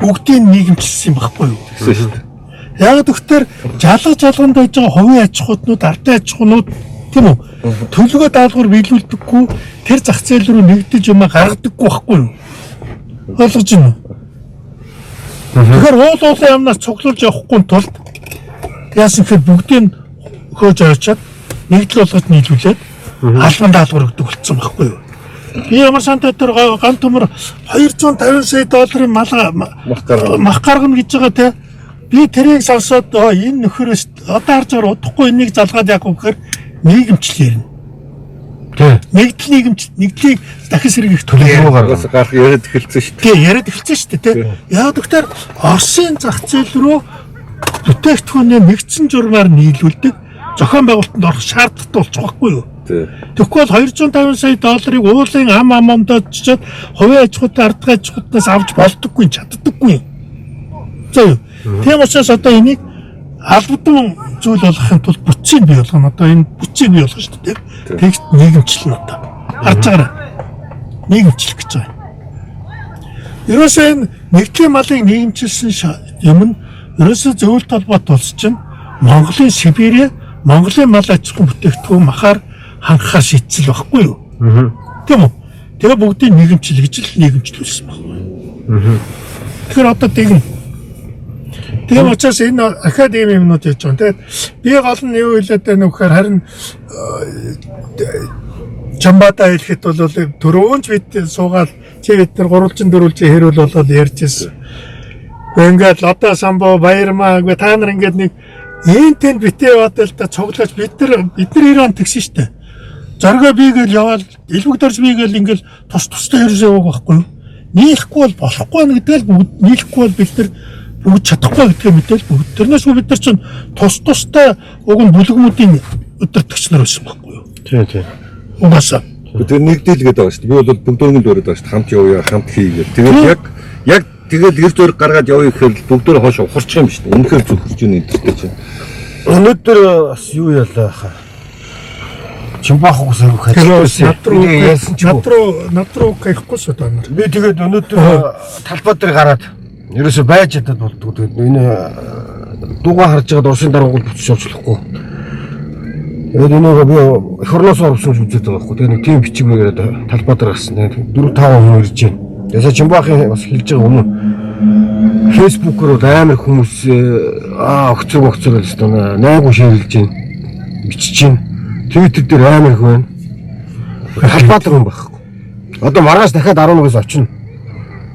[SPEAKER 1] бүгдийг нийгэмчилсэн байхгүй юу?
[SPEAKER 2] Гэсэн шүү дээ.
[SPEAKER 1] Яг тэгэхээр жалганд байж байгаа хувийн аж ахуйнууд, ардын аж ахуйнууд тийм үү? Төлөвөө даалгавар биелүүлдэггүй, тэр зах зээл рүү нэгдэж юм гаргадаггүй байхгүй юу? Ойлгож байна уу? Тэгэхээр уулын амнаас цуглуулж явахгүй тулд яасан гэхээр бүгдийг хөөж авчаад нэгдэл болгож нийлүүлээд албан даалгавар өгдөг болсон байхгүй юу? Би ямар сантай тэр ган төмөр 250 сая долларын мах гаргана гэж байгаа те. Би тэрийг сонсоод энэ нөхөрөөс одоо харж байгаа удахгүй энийг залгаад яах вэ гэхээр нийгэмчлэл ярина. Тий. Нэгдлийг дахин сэргийх төлөв
[SPEAKER 2] гаргаас гарах яриад эхэлсэн шүү дээ.
[SPEAKER 1] Тий, яриад эхэлсэн шүү дээ, тий. Яг тэгэхээр Оросын зах зээл рүү бүтээгдэхүүнээ нэгдсэн журмаар нийлүүлдэг зохион байгуулалтанд орох шаардлагатай болчих واخгүй юу? Тэгэхгүй бол 250 сая долларыг уулын ам амдад чичээд хувийн аж ахуйтай ардгай аж ахуйтнаас авч болдоггүй, чаддаггүй. За юу. Тийм учраас одоо энийг албадан зүйл болгохын тулд бүтцийг бий болгоно. Одоо энэ бүтцийг бий болгох шүү дээ. Тэгт нийгэмчлэн одоо харж байгаарай. Нийгэмчлэх гэж байна. Ерөөсөө энэ нэгдлийн малыг нийгэмчилсэн юм нь ерөөсөө зөвлөлт холбоот улс чинь Монголын Сибирь, Монголын мал аж ахуйн бүтээгдэхүүн махаар хангахаар шийдсэн байхгүй юу? Тийм үү? Тэгээ бүгдийг нийгэмчлэл гэж л нийгэмчлүүлсэн байна. Тэгэхээр одоо тийм учраас энэ академи юмнууд яаж байгаа. Тэгээд би гол нь юу хэлээд байна вэ гэхээр харин Чамбата хэлэхэд бол төрөөнч бид суугаад чи бид нар гурвалжин дөрвөлжин хэрүүл болоод ярьж ирсэн. Ингээд лото самбо баярмаа гэ та нар ингээд нэг энтэй битээ бадал та цуглаж бид нар 90 он тэгсэн штэ. Зоргоо бигээл яваал элбэгдэрж бигээл ингээд тустай хэрсээ байгаа байхгүй юу? Нийлэхгүй бол болохгүй гэдэг л бүгд нийлэхгүй бол бид нар бүгд чадахгүй гэдгийг мэдээл бүгд. Тэрнээс бид нар чинь тустай уг нь бүлгэмүүдийн өдөртөгч нар байсан байхгүй юу?
[SPEAKER 3] Тий.
[SPEAKER 2] Тэр
[SPEAKER 1] Угаасаа.
[SPEAKER 2] нэгдэл гэдэг байгаа шүү дээ. Би бол бүгдөө л өрөөд байгаа шүү дээ. Хамт явъя, хамт хийгээд. Тэгээд яг тэгэл эрт өр гаргаад явъя гэхээр бүгдөө хойш ухарчих юм шүү дээ. Үнэхээр зөвхөрч юм энэ чинь.
[SPEAKER 3] Өнөөдөр бас юу ялаа хаа. Чимбах уусаа
[SPEAKER 1] над руу гайхгүй шүү дээ.
[SPEAKER 3] Би тэгээд өнөөдөр талбай дээр гараад ерөөсөй байж чадаад болдгоо. Тэгээд энэ дуугаа харж байгаад Оросын дарангуул бүтэж явуулахгүй. Тэгээд энэгээ би эх орноос орсон гэж үзээд байгаа байхгүй. Тэгээд нэг тийм бичиг яриад талбай дээр гарсан. 4-5 хүн ирж байна. Ясаа Чимбахын бас хэлж байгаа өмнө Facebook-оор амар хүмүүс өгцөг л өстой 8 хүн шеэрлж байна. Бичиж байна. Twitter дээр амар их байна. Талбай дээр хүн байхгүй. Одоо маргааш дахиад 11-ээс очино.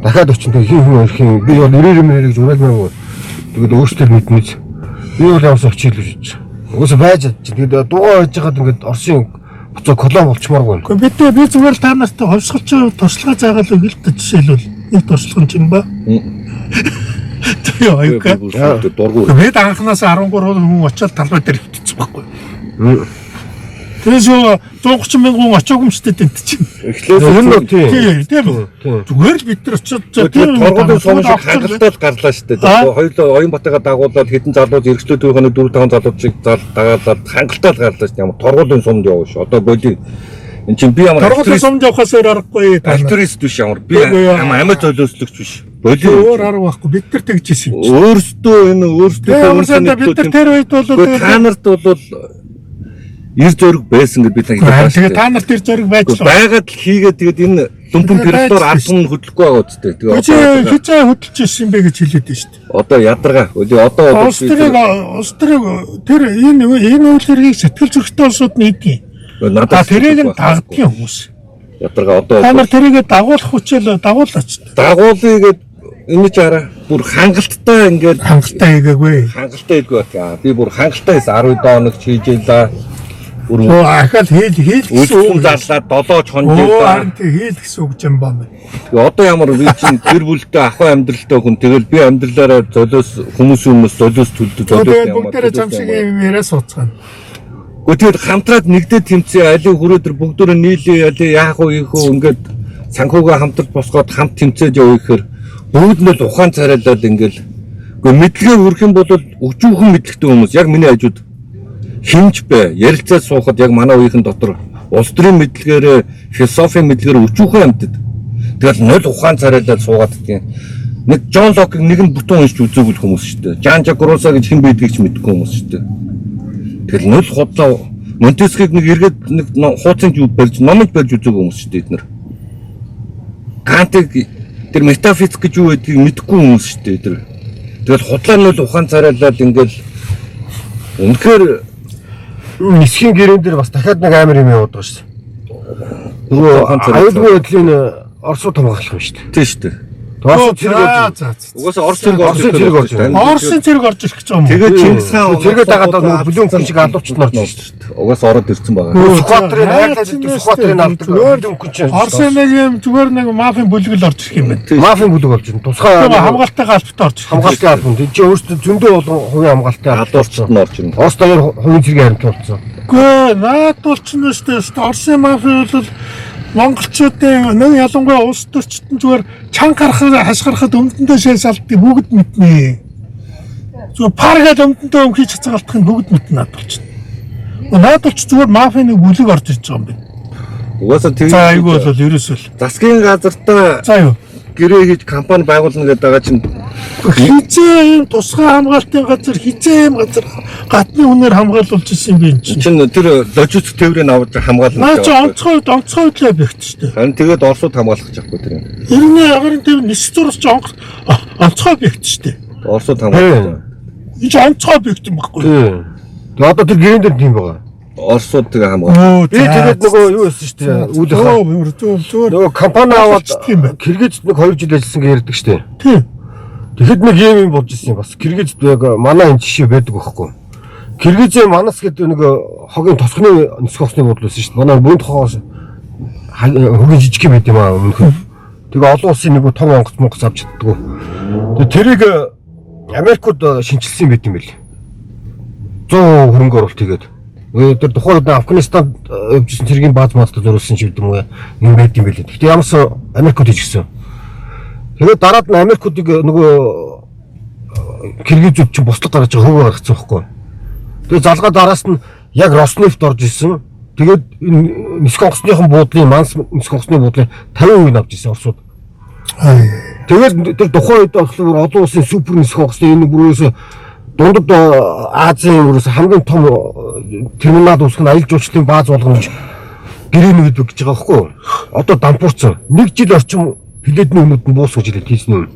[SPEAKER 3] Дахиад очино. Тэгээд хүн ирэх юм. Би бол 90 мэрийг зурмaalмаагүй. Тэгээд өөртөө мэднэ. Би бол явсан очил гэж бодож. Угсаа байж чадчих. Тэгээд дуугаа хийж байгаад ингээд Оросын буцаа колон болчмааргүй.
[SPEAKER 1] Гэхдээ би зүгээр та нартай хувьсгалч туршлага заагаад өгөл та жишээлбэл нэг туршлага юм ба. Тэгээ аюука. Бид анханаас 13 хүн очиод талбай дээр хөвтсөн байхгүй. Тэрээс 130 мянган очоогүй юм шүү дээ тэнд чинь.
[SPEAKER 2] Эхлээд
[SPEAKER 1] тийм зүгээр л бид нар очиод
[SPEAKER 2] тийм торгуулийн сумж хангалттай гарлаа шүү дээ. Хоёулаа Оюнбатайгаа дагуулад хэдэн залууд эргэжлүүд түүхний 4-5 залуудыг дагаад хангалттай гарлаа шүү дээ. Торгуулийн сумд яваа шүү. Одоо боли эн чинь би ямар
[SPEAKER 1] торгуулийн сумд явахаас өөр аргагүй.
[SPEAKER 2] Альтурист биш ямар би амар золиослогч биш. Боли
[SPEAKER 1] өөр арга байхгүй. Бид нар тэгж ирсэн юм чинь.
[SPEAKER 2] Өөрсдөө бид нар тэр үед бол
[SPEAKER 1] та нарт бол
[SPEAKER 2] ир зөрөг байсан гэж би та
[SPEAKER 1] Тэгээ та нарт тэр зориг байж л
[SPEAKER 2] байгаад л хийгээд тэгээд энэ дүмпэн тэрлээр албан нь хөдлөхгүй байгаа үстэй.
[SPEAKER 1] Тэгээ хизээ хөдөлж ирсэн бэ гэж хэлээд байна шүү дээ.
[SPEAKER 2] Одоо ядаргаа. Одоо
[SPEAKER 1] Улс төрийг тэр энэ үйл хэргийг сэтгэл зүйтэй улсууд нь ийдгийг. Надад тэрийг нь дагдгийн хүмүүс.
[SPEAKER 2] Ядаргаа одоо
[SPEAKER 1] Та нар тэрийг дагуулах хүчээр дагуулаач.
[SPEAKER 2] дагуулъя гэдэг энэ ч арай бүр хангалттай ингээд
[SPEAKER 1] Хангалттай хийгээгүй.
[SPEAKER 2] хангалттай хийдгүй байна. Би бүр хангалттай хийсэн 12 хоног хийж ийлаа. Бүр
[SPEAKER 1] Ахаал хийл
[SPEAKER 2] үлдсэн зарлаад 7 хоног
[SPEAKER 1] харин тий хийл гэсэн үг юм ба мэ.
[SPEAKER 2] Одоо ямар би чинь гэр бүлтэй ахуй амьдралтай хүн тэгэл би амьдралаараа хүмүүс золиос төлдөг
[SPEAKER 1] Тэгээд бүгдээрээ замшиг юм яриа сууцгаана.
[SPEAKER 2] Гэхдээ хамтраад нэгдээ тэмцээ алийг хүрээдэр бүгдөө нийлээ алийг яах вэ ийх үү ингээд санхугаа хамтарч босгоод хамт тэмцээж яваа гэхээр бүгд нь л ухаан царайлаад ингээл үгүй мэдлэгээ өрөх юм бол өчүүхэн мэдлэгтэй хүмүүс яг миний хажууд хинж бай ярилцаад суухад яг манай үеийнхэн дотор улс төрийн мэдлэгээр философийн мэдлэгээр өчүүхэн амьдад тэгэл нөл ухаан царайлаад суугаад тийм нэг Джон Локийг нэг нь бүтэн уншиж үзээгүй хүмүүс шүү дээ. Жан Жак Руссо гэж хэн байдгийг ч мэдэхгүй хүмүүс шүү дээ. Тэгэл нөл худлаа Монтескийг нэг эргээд нэг хууцын жууд барьж номж барьж үзээгүй хүмүүс шүү дээ эднэр. Кантыг тэр метафизик гэж юу гэдгийг мэдэхгүй хүмүүс шүү дээ тэр. Тэгэл худлаа нөл ухаан царайлаад ингээл үнэхээр
[SPEAKER 3] нисхийн гэрэн дээр бас дахиад нэг амар юм яваад байгаа шүү дээ. Нөгөө аюулгүй байдлын Оросууд хамгаалах юм шүү дээ.
[SPEAKER 2] тийм шүү дээ.
[SPEAKER 3] Орос зэрэг
[SPEAKER 2] Угаасаа Орос зэрэг орж ирж байна.
[SPEAKER 1] Орсын зэрэг орж ирэх гэж байгаа юм.
[SPEAKER 2] Тэгээд Чингис хаан
[SPEAKER 3] зэрэгээ дагаад нөгөө бүлээн хүн шиг алуучд нь орж ирж шүү дээ.
[SPEAKER 2] Угаасаа ороод ирсэн байгаа.
[SPEAKER 3] Сүхбаатарын Сүхбаатарын алдаг бүлээн хүн чинь
[SPEAKER 1] Орсын нэг юм зүгээр нэг мафийн бүлгэл орж ирэх юм байна.
[SPEAKER 3] мафийн бүлэг болж байна. Тусгай
[SPEAKER 1] Хамгаалалттай галбт орж ирэх.
[SPEAKER 3] хамгаалтын албан. Тэг чи өөртөө зөндөө болон хувийн хамгаалтын
[SPEAKER 2] Халуурчд нь орж ирнэ.
[SPEAKER 3] Орос даяар хувийн зэргийн харимт болсон.
[SPEAKER 1] Гэхдээ наадуулчин нь шүү дээ. Орсын мафи бол монголчуудын нэг ялангуяа улс төрчтөн зүгээр чанга хашгирахад өмдөндөө шээс алдгийг бүгд мэднэ. Зүгээр паргээд өмдөндөө өмхийч хацгаалтах нь бүгд мэднэ наадуулчин. Наадуулч зүгээр мафийн нэг бүлэг орж ирж байгаа юм байна.
[SPEAKER 2] Угаасаа
[SPEAKER 1] За айгүй бол ерөөсөө л.
[SPEAKER 2] засгийн газартаа
[SPEAKER 1] За юу.
[SPEAKER 2] гэрээ хийж компани байгуулна гэдэг байгаа чинь
[SPEAKER 1] Хизээ юм тусгай хамгаалтын газар хизээ юм газар гадны хүнээр хамгаалуулж ирсэн юм би энэ чинь.
[SPEAKER 2] чинь тэр логистик тээврийг аваад хамгаална.
[SPEAKER 1] Наа чи онцгой хөдлөө бэгт шүү дээ.
[SPEAKER 2] Харин тэгээд Оросууд хамгаалах гэж байхгүй тэр.
[SPEAKER 1] Ирнэ агарын төв нис зурс чи онцгой бэгт шүү дээ.
[SPEAKER 2] Оросууд хамгаалах.
[SPEAKER 1] Энэ чи онцгой бэгт юм баггүй.
[SPEAKER 3] Тэгээ одоо тэр гэрэн дээр тийм байгаа.
[SPEAKER 2] Оросууд тэгээ хамгаалах.
[SPEAKER 3] Би тэгээд нөгөө юу байсан шүү дээ. Үйл
[SPEAKER 1] зүгээр.
[SPEAKER 3] нөгөө компани аваад
[SPEAKER 1] Тийм байна.
[SPEAKER 3] Киргизд нэг 2 жил ажилласан гэж ярьдаг шүү дээ.
[SPEAKER 1] Тийм.
[SPEAKER 3] Тэгэхэд нэг юм болж ирсэн юм бас. Киргизд яг манай энэ жишээ байдаг байхгүй. Киргизээ манас гэдэг нэг хогийн тосхны нисэх усны бодол байсан шүү дээ. Манай бүнд хоос хогийн жижиг юм байт юм аа өмнөх. Тэгээ олон улсын нэг том онгоц авч чаддгүй. Тэгээ тэрийг Америкууд шинчилсэн байт юм байл. 100 хөрөнгө оруулалт хийгээд. Тэр тухайн үед Афганистанд явжсэн цэргийн бааз маастер зориулсан ч гэдэг юм байт юм байл. Гэхдээ ямарс Америкууд хийжсэн. Тэгээд дараад нь Америкуудыг нөгөө Киргизүүд чинь буслаг гаргаж байгаа хөвөө гаргацсан байхгүй. Тэгээд залгаа дараас нь яг Роснефть орж исэн. Тэгээд энэ нисэх онгоцныхон буудлын манс нисэх онгоцны буудлын 50% авч исэн Оросууд. Тэгээд тэр тухайн үед болохоор олон улсын супер нисэх онгоцны энэ бүрээс дундад Азийн бүрээс хамгийн том терминал усх нь аялал жуулчлалын бааз болгоно гэж гэрээний үед гэж байгаа байхгүй. Одоо дампуурсан. 1 жил орчим хилээдний өмнөд нь буусгаж ирээд хийсэн юм.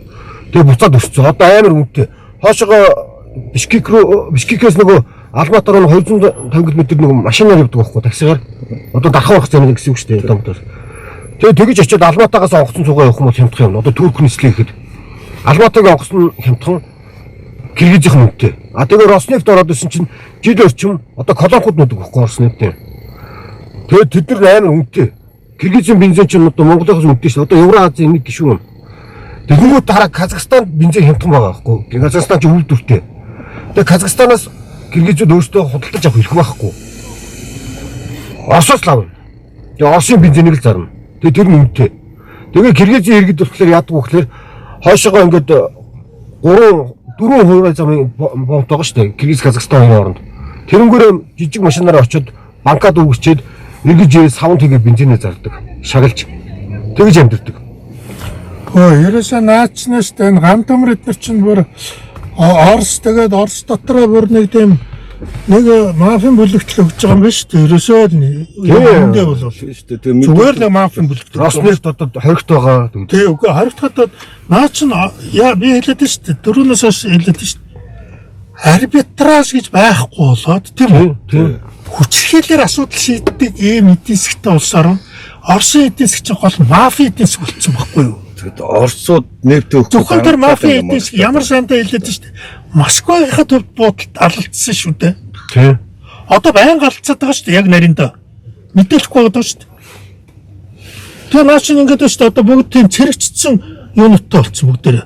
[SPEAKER 3] Тэгээ буцаад өссөн. Одоо амар үнэтэй. Хоошоо Бишкекээс нөгөө Алматы руу 250 км нөгөө машинаар явдаг байхгүй таксигаар. Одоо дархан орох зам гэсэн үг шүү дээ. Домдор. Тэгээ тэгэж очиод Алматагаас онгоцон цугаа явах юм бол хямдхан юм. Одоо Турк нийслээ гэхэд Алматагийн онгоцон хямдхан Киргизийн үнэтэй. А тэгээ Роснефть ороод исэн чинь жил орчим одоо колонкууд нүдэг байхгүй Роснефть. Тэгээ тэд нар амар үнэтэй. Киргизийн бензин чинь одоо Монголоос үнэтэй шүү. Одоо Евразийн нэг гишүүн. Тэгэнгүүт дараа Казахстанд бензин хямдхан байгаа байхгүй. Казахстан ч үйлдвэртэй. Тэгээ Казахстанаас Киргизүүд өөрсдөө худалдаж авах ирэх байхгүй. Оросоос лав. Тэгээ Оросын бензинийг л зарна. Тэгээ тэр нь үнэтэй. Тэгээ Киргизийн иргэд болохоор яадаг вэ гэхээр хойшоогоо ингээд 4 хувийн замын бомт байгаа шүү дээ. Киргиз Казахстан хооронд. Тэрнгүүрээ жижиг машинаараа очиод банкад өгчээд эргэж савн тэгээ бензинээ зардаг. Шагалж. Тэгж амьдэрдэг.
[SPEAKER 1] Ерөөсөө наачнаас энэ гам төмөр эднэр чинь бүр Орос тэгээд Орос дотроо бүр нэг тийм нэг мафийн бүлэгдэл өгч байгаа юм байна шүү дээ. Ерөөсөө л үндэ бол зүгээр л мафийн бүлэгдэл.
[SPEAKER 3] Роснефт одоо хоригт байгаа.
[SPEAKER 1] Тий, үгүй хоригдоход наа чинь би хэлээд шүү дээ. Дөрөвнөөс хойш хэлээд шүү дээ. Арбитраж гэж байхгүй болоод тийм үү?
[SPEAKER 3] Тийм.
[SPEAKER 1] Хүчрхийлэр асуудал шийддэг ийм эдийн засгтай улсаар Оросын эдийн засгийн гол мафи эдийн засаг болсон байхгүй юу?
[SPEAKER 2] Оросууд нефт өгөх.
[SPEAKER 1] Зөвхөн тэр мафи эдийн засаг ямар шаантай хэлээд шүү дээ. Москвагийн төвд буудалд алдсан шүү дээ.
[SPEAKER 3] Тийм.
[SPEAKER 1] Одоо байнга алдцаад байгаа шүү дээ. Яг нариндаа. Мэдээлэхгүй байгаа шүү дээ. Тэр наач ингээд шүү дээ. Одоо бүгд тийм цэрэгчсэн юуноттой болсон бүгдээрээ.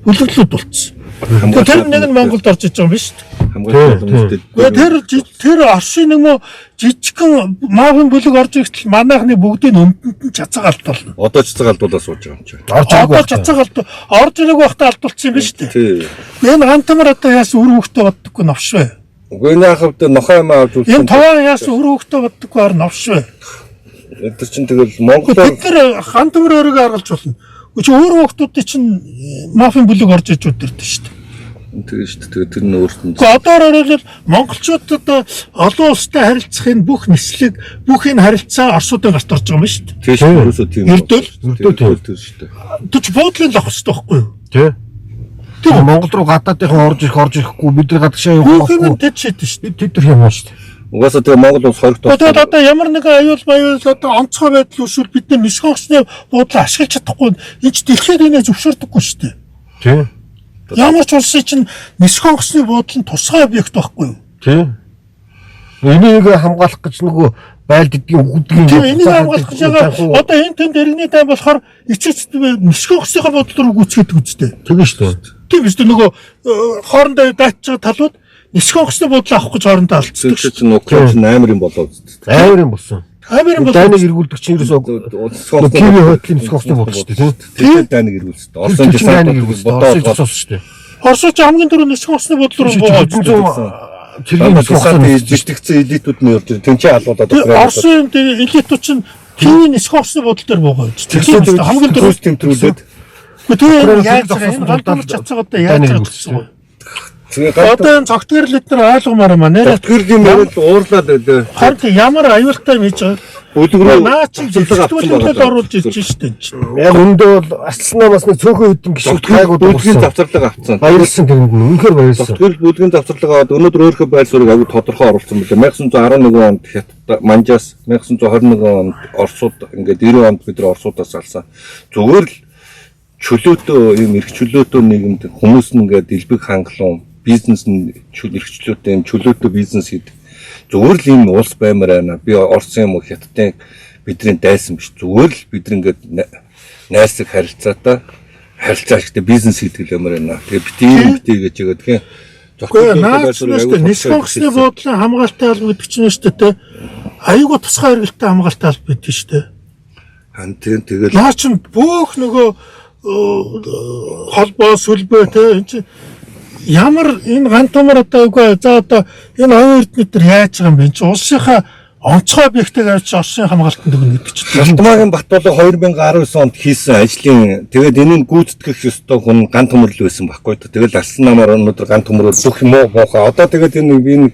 [SPEAKER 1] Бүлэглүүд болсон. Тэр нэг нь Монголд орж иж байгаа юм биш үү? Хамгаалалт тэр Оросын нэг мө жижигхэн мафийн бүлэг орж ирэхдээ манайхны бүгдийн өндөнд нь цацаг алдуулна.
[SPEAKER 2] Одоо цацаг алдуулаад сууж байгаа юм чи.
[SPEAKER 1] Одоо цацаг орж ирэх байхдаа алдуулсан юм биш үү? Энэ гантамар одоо яасан үр хөвгтөө боддоггүй новшвэ.
[SPEAKER 2] Үгүй энэ хавд нохоо юм авч үзсэн.
[SPEAKER 1] Энэ товоо яасан үр хөвгтөө боддоггүй ар новшвэ.
[SPEAKER 2] Тэр чинь тэгэл Монголоор
[SPEAKER 1] бид нар гантамар өрөөгөө аргалж болно. Чи өөр хүмүүсийн чинь мафийн бүлэг орж иж үдэрдэ шүү дээ.
[SPEAKER 2] Тэгээ шүү дээ. Тэр нь өөртөө.
[SPEAKER 1] Гэхдээ одоо оролцол монголчуудад олон улстай харилцахын бүх нислэг, бүх энэ харилцаа Оросуудын гарт орж байгаа юм шүү дээ.
[SPEAKER 2] Тийм шүү. Ерөөсөө тийм.
[SPEAKER 3] Өрдөө
[SPEAKER 2] тэр шүү дээ.
[SPEAKER 1] Тэч буудлын лох хэрэгтэй байхгүй юу?
[SPEAKER 3] Тий. Тийм Монгол руу гадаадынхан орж ирэхгүй бид нар гадагшаа явахгүй.
[SPEAKER 1] Бүх юм тэд шийдэж шүү дээ.
[SPEAKER 3] Тэд тэр юм шүү дээ.
[SPEAKER 2] Угаасаа тэгээ Монгол улс хоригт болсон.
[SPEAKER 1] Тэгээд одоо ямар нэгэн аюул баяул одоо онцгой байдал үүсвэл бид нар нисэх онгоцны буудлаа ашиглаж чадахгүй энэ ч дэлхийд энэ зөвшөөрдөггүй шүү дээ.
[SPEAKER 3] Тий.
[SPEAKER 1] Ямар ч улсын чинь нисэх онгоцны буудлын тусгай объект байхгүй юу?
[SPEAKER 3] Тий. Энийг хамгаалах гэж нөгөө байлд идгийн үгдгийн.
[SPEAKER 1] Тийм энийг хамгаалах гэж байгаа. Одоо энэ тэнд иргэний дай болохоор эцэст нисэх онгоцны буудлын руу гүйцэтгэдэг үстэй.
[SPEAKER 3] Тийм шүү дээ.
[SPEAKER 1] Тийм шүү дээ. Нөгөө хоорондоо дайцж байгаа талууд нисэх онгоцны буудлаа авах гэж хоорондоо алдсан.
[SPEAKER 2] Тэр чинь Украин амар юм болоод.
[SPEAKER 3] Амар юм болсон.
[SPEAKER 1] Амар юм болоо.
[SPEAKER 3] Дайныг эргүүлдэг чинь ерөөсөө TV хойтлын нисэх онгоцны буудлаа шүү дээ.
[SPEAKER 2] Тийм дайныг эргүүлсэн. Оросын десант
[SPEAKER 3] бодоод болсон шүү дээ.
[SPEAKER 1] Оросч хамгийн түрүү нисэх онгоцны буудлын руу буугаад
[SPEAKER 3] цэргийн нисэх онгоцны
[SPEAKER 2] жижигцэн элитүүд нь явж байгаа. Тэнцээ алуулаад
[SPEAKER 1] Оросын элитүүд чинь TV нисэх онгоцны буудлын дээр буугаад. Тэгэхээр хамгийн түрүү
[SPEAKER 2] тэмтрүүлээд.
[SPEAKER 1] Тэгээ яаж энэ галдуулж чадсан одоо яаж чадсан бэ? Одоо энэ цогтгэрл эдгээр ойлгомоор юм аа нэрээ.
[SPEAKER 2] Цогтгэрлийн мөрөнд уурлаад байлаа.
[SPEAKER 1] Харин ямар аюултай юм хийж байгаа.
[SPEAKER 2] Бүлгэрөө
[SPEAKER 1] наа чи зөвлөлтөд оруулж ирж штэ энэ чинь.
[SPEAKER 3] Яг өндөө бол арсланаа бас нэг цөөхөн хэдэн гişүүд гайгууд
[SPEAKER 2] бүлгийн завцарлага авцсан.
[SPEAKER 3] Баярлсан тэрэнд нь үнэхээр баярлсан.
[SPEAKER 2] Цогтгэрл бүлгийн завцарлага аваад өнөөдөр өөрийнхөө байр суурийг аягүй тодорхой оруулсан билээ. 1911 онд Хятад Манжаас 1921 онд Оросууд ингээд 90 онд бид нар Оросуудаас алсан. Зүгээр л чөлөөтөө юм эрх чөлөөтөө нийгэмд хүмүүс нь ингээд дэлбэг хангалуун бизнес нь эрхчлөөтэй юм чөлөөтэй бизнес хийдэг. Зүгээр л юм улс баймаар байна. Би Оросын юм уу Хятадын бидний дайсан биш. Зүгээр л бид ингээд найсаг харилцаатай харилцаачтай бизнес хийдэг юмар байна. Тэгээ бити гэж байгаа. Тэгэхээр
[SPEAKER 1] зөвхөн наач нисэх онгоцны буудлын хамгаалалтын алба гэдэг чинь шүү дээ. Аюулгүй тусгай хэрэгэлтэй хамгаалалтын алба гэдэг шүү дээ.
[SPEAKER 2] Хан тийм тэгэл
[SPEAKER 1] наач нь бүх нөгөө холбоо сүлбөө те энэ чинь ямар энэ гантумар одоо үгүй за одоо энэ оюун эрдэнэт төр яаж байгаа юм бэ? Чи улсынхаа онцгой объектыг авч Оросын хамгаалтанд өгнө гэдэг чинь.
[SPEAKER 2] Алтмаагийн Батболоо 2019 онд хийсэн ажлын тэгээд энийг гүйцэтгэх ёстой хүн гантумар л байсан байхгүй. Тэгэл алсан намаар өнөөдөр гантумар бүх юм уу одоо тэгээд энэ би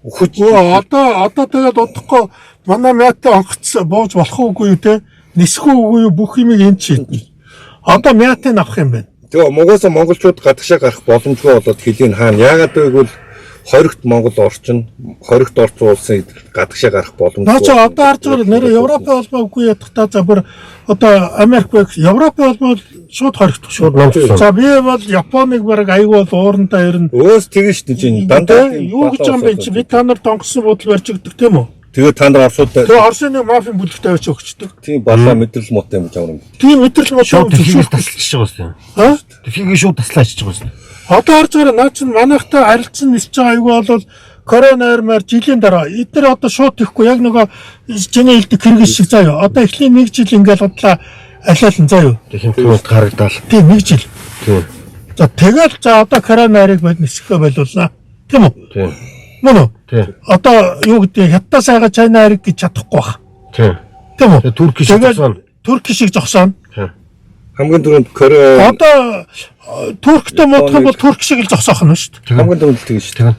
[SPEAKER 2] одоо
[SPEAKER 1] тэгээд удахгүй манай мятаа онгоц бууж болох уугүй юу те? Нисэх уугүй юу бүх юмыг энэ шийднэ. Одоо мятыг авах юм байна.
[SPEAKER 2] Тэгээ могоосо монголчууд гадагшаа гарах боломжгүй болоод хэлийн хаана яагаад гэвэл хоригт Монгол орчин хоригт орцсон улсын гадагшаа гарах боломжгүй.
[SPEAKER 1] Наач одоо харж байгаа нэр Европын холбоо үгүй ядахтаа за бүр одоо Америк байх Европын холбоо шууд хоригт шууд номжсон. За би бол Японыг бараг аягүй бол уурантаа ирнэ.
[SPEAKER 2] Өөс тэгэн шүү дээ. Дандаа
[SPEAKER 1] юу гэж юм бэ чи бид та нар донгосон буудал барьж өгдөг тийм үү?
[SPEAKER 2] Тэгээ та нар Оросууд
[SPEAKER 1] тэгээ Оросын нэг мафийн бүлэгтэй авч өгчдөг.
[SPEAKER 2] Тийм балаа мэдрэл муутай юм жаа юм.
[SPEAKER 1] Тийм мэдрэл муутай
[SPEAKER 3] зөвшөөрөлт таслаж байгаа юм.
[SPEAKER 1] Аа?
[SPEAKER 3] Тэхийг шууд таслаач байгаа юм.
[SPEAKER 1] Одоо харж байгаа наа чинь манайхтай харилцсан нисэж байгаа аюул бол коронавирмаар жилийн дараа эдгээр одоо шууд тэхгүй яг нөгөө чиний хэлдэг хэрэгс шиг заяа. Одоо эхлээд 1 жил ингээл бодлоо алиалан заяа.
[SPEAKER 3] Техникүүд харагдаал.
[SPEAKER 1] Тийм 1 жил.
[SPEAKER 3] Тийм.
[SPEAKER 1] За тэгэл за одоо коронавирыг бод нисэхэ байлуулнаа. Тийм үү?
[SPEAKER 3] Тийм.
[SPEAKER 1] Мөн үү?
[SPEAKER 3] Тийм.
[SPEAKER 1] Одоо юу гэдэг хятадаас айгаа Чайна хариг гэж чадахгүй бах.
[SPEAKER 3] Тийм.
[SPEAKER 1] Тийм үү?
[SPEAKER 3] Турк шиг зогсоно.
[SPEAKER 1] Турк шиг зогсоно.
[SPEAKER 3] Тийм.
[SPEAKER 2] Хамгийн түрүүнд Корея
[SPEAKER 1] одоо Турктэй муудах бол турк шиг л зогсоох нь шүү дээ.
[SPEAKER 2] хамгийн түрүүнд тэгж шүү.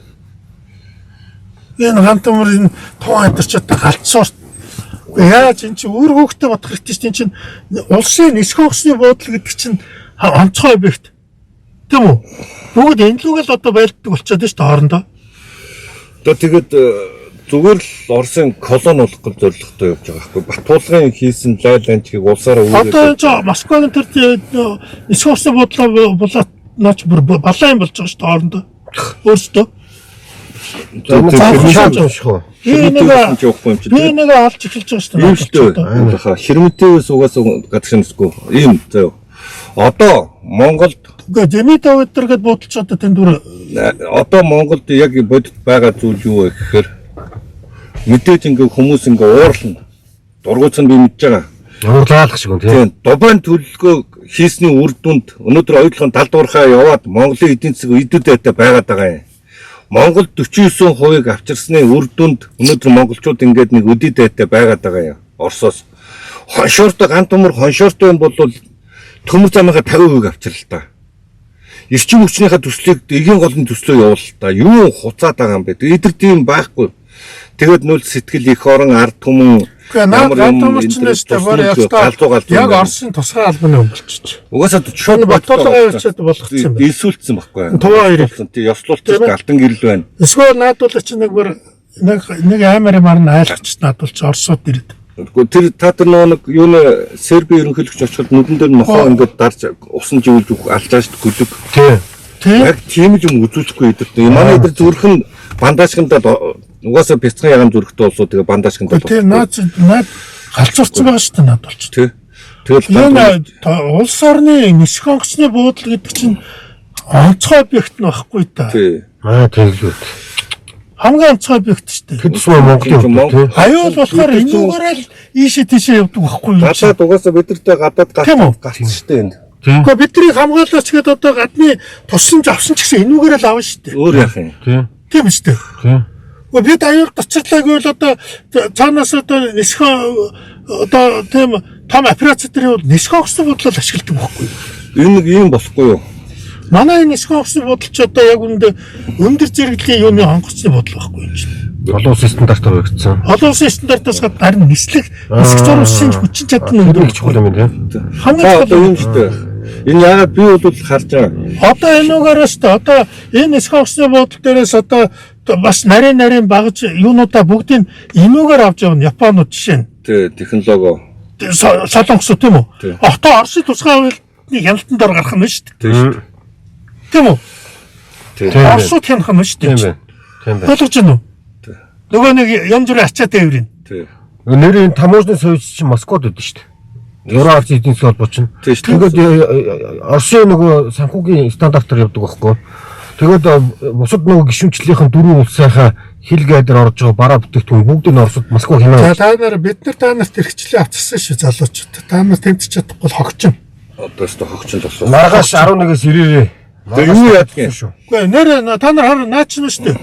[SPEAKER 1] Энэ хантамрын тоо амьдарчаад галцсуурт. Яаж эн чинь өөр хөөхтэй бодох хэрэгтэй чинь чинь улсын нисэх онгоцны буудлын гэдэг чинь онцгой объект. Тийм үү? Бүгд энэ лүгэл одоо байлддаг болчиход шүү дээ хоорондоо.
[SPEAKER 2] Одоо тэгээд зүгээр л Оросын колони болох гэж зорилготой явж байгаа байхгүй. Батуулгын хийсэн лайланчгийг улсаараа
[SPEAKER 1] Одоо энэ чинь Москвагийн тэр нисэх онгоцны болоод наач бүр балаан болж байгаа шүү дээ хоорондоо. Өөрсдөө. Би нэг олж эхэлж байгаа шүү дээ.
[SPEAKER 2] Ширмэтээс угаасаа гадагшинсгүй. Ийм зөө. Одоо Монголд
[SPEAKER 1] Жемита өдөргээд бодолч одоо тэнд дүр
[SPEAKER 2] одоо Монголд яг бодит байгаа зүйл юу вэ гэхээр мэдээж ингээ хүмүүс ингээ уурлна. Дургуутсан би мэдж байгаа.
[SPEAKER 3] Уурлаалах шиг юм тийм.
[SPEAKER 2] Дубайн төлөлгөө хийсний үр дүнд өнөөдөр оюутлын талдуурхаа яваад Монголын эдийн засаг идэвхтэй байгаад байгаа юм. Монголд 49% авчирсны үр дүнд өнөөдөр монголчууд ингээд нэг үдэвхтэй байгаад байгаа юм. Оросоос хоншоортой ганц төмөр хоншоортой юм бол төмөр замынхаа 50% авчирл та. Эрчим хүчнийхээ төслийг эгийн голны төслөө явуул та. Юу хуцаад байгаа юм бэ? Эдгээр тийм байхгүй. Тэгээд нөл сэтгэл их орон ард түмэн
[SPEAKER 1] яг Оросын тусгай албаны өмөлчч.
[SPEAKER 2] Угаасаа шууд
[SPEAKER 1] батуулгын явцад болгоцсон юм байна.
[SPEAKER 2] Илсүүлсэн байхгүй.
[SPEAKER 1] Туваа хоёр
[SPEAKER 2] тий ёслуулчих алтан гэрэл байна.
[SPEAKER 1] Эсвэл наадуулах чинь нэг аймаар марн айлгч наадуулч Оросууд ирээд.
[SPEAKER 2] Гэхдээ тэр та нэг юу нэ Серби ерөнхийлөгч очиход нүдэн дээр нохоо ингээд дарж усан живүүлж алж байгаа шүү гүлэг.
[SPEAKER 1] Тий.
[SPEAKER 2] Яг тийм л юм үзүүлэхгүй эдэрт. Манай эдэр зүрхэн бандажгандаа угаасаа бяцхан яган зүрхтэй болсоо тэгээ бандажгандаа.
[SPEAKER 1] Тэр наад галзуурсан байгаа шүү дээ наадуулч.
[SPEAKER 2] Тий. Тэгэл
[SPEAKER 1] улс орны нисэх онгоцны буудлын гэдэг чинь онцгой объект нь байхгүй та.
[SPEAKER 2] Тий.
[SPEAKER 3] Тэглүүд.
[SPEAKER 1] Хамгийн онцгой объект шүү дээ.
[SPEAKER 3] Тэд зүйл Монголын
[SPEAKER 1] аюул болохоор энүүгээр л ийшээ тийшээ явдаг байхгүй юу?
[SPEAKER 2] Гадаад угаасаа бидэртээ гадаад гарсан шүү дээ энэ.
[SPEAKER 1] Гэхдээ бидний хамгаалаач гэдэг одоо гадны туссан завсан ч гэсэн энүүгээр л авна шүү дээ.
[SPEAKER 2] Өөр яах юм?
[SPEAKER 1] Тийм шүү дээ. Бид аюул гоцрлаа гэвэл одоо цаанаас одоо нисэх одоо тийм том операц дээр бол нисэх онгоцны бодлол ашигладаг байхгүй юу?
[SPEAKER 2] Энэ нэг юм болохгүй юу?
[SPEAKER 1] Манай энэ нисэх онгоцны бодлолч одоо яг үүндээ өндөр зэрэглэлийн юуны онгоцны бодол байхгүй юм чинь.
[SPEAKER 3] Олон улсын стандартаар баригдсан.
[SPEAKER 1] Олон улсын стандартаас гадна харин нисэх зурвалжийн хүчин чадал нь өндөр
[SPEAKER 3] чухал юм тийм.
[SPEAKER 2] Хамгийн чухал юм шүү дээ. Энэ яагаад би бол харж байгаа.
[SPEAKER 1] Одоо энүүгээрээс одоо энэ нисэх онгоцны бодол дээрээс одоо бас нарийн багж юунуудаа бүгдийг энүүгээр авч явна Японууд жишээ нь.
[SPEAKER 2] Тий, технологи.
[SPEAKER 1] Солонгос тийм үү? Одоо Оросын тусгай хуулийг хяналтанд ор гарах нь шүү дээ. Тийм үү? Оросууд хянах нь шүү дээ.
[SPEAKER 3] Тийм байна.
[SPEAKER 1] Ойлгож байна уу? Нөгөө нэг янз бүрийн ачаа тээврийн.
[SPEAKER 2] Тий.
[SPEAKER 3] Нэрийн таможны соёлч чинь Москвад байдаг шүү дээ. Евроарц эдийн засгийн холбоо чинь. Тэгээд Оросын нөгөө санхүүгийн стандартаар явдаг байхгүй. Тэгээд бусад нөгөө гишүүнчлийнхэн дөрвөн улсынхаа хил гээдэр орж байгаа бараа бүтээгдэхүүн бүгдийг нь Оросд Москва хянаа.
[SPEAKER 1] Та нарт хэрэгчлээ авчихсан шүү залуучууд. Та нар тэмцэж чадахгүй хогчин.
[SPEAKER 2] Одоо ч хогчин болсон.
[SPEAKER 3] Маргааш 11-ээс ирээрээ.
[SPEAKER 2] Тэгээ юу яадаг юм?
[SPEAKER 1] Үгүй нэр та нар хараа наач нь шүү дээ.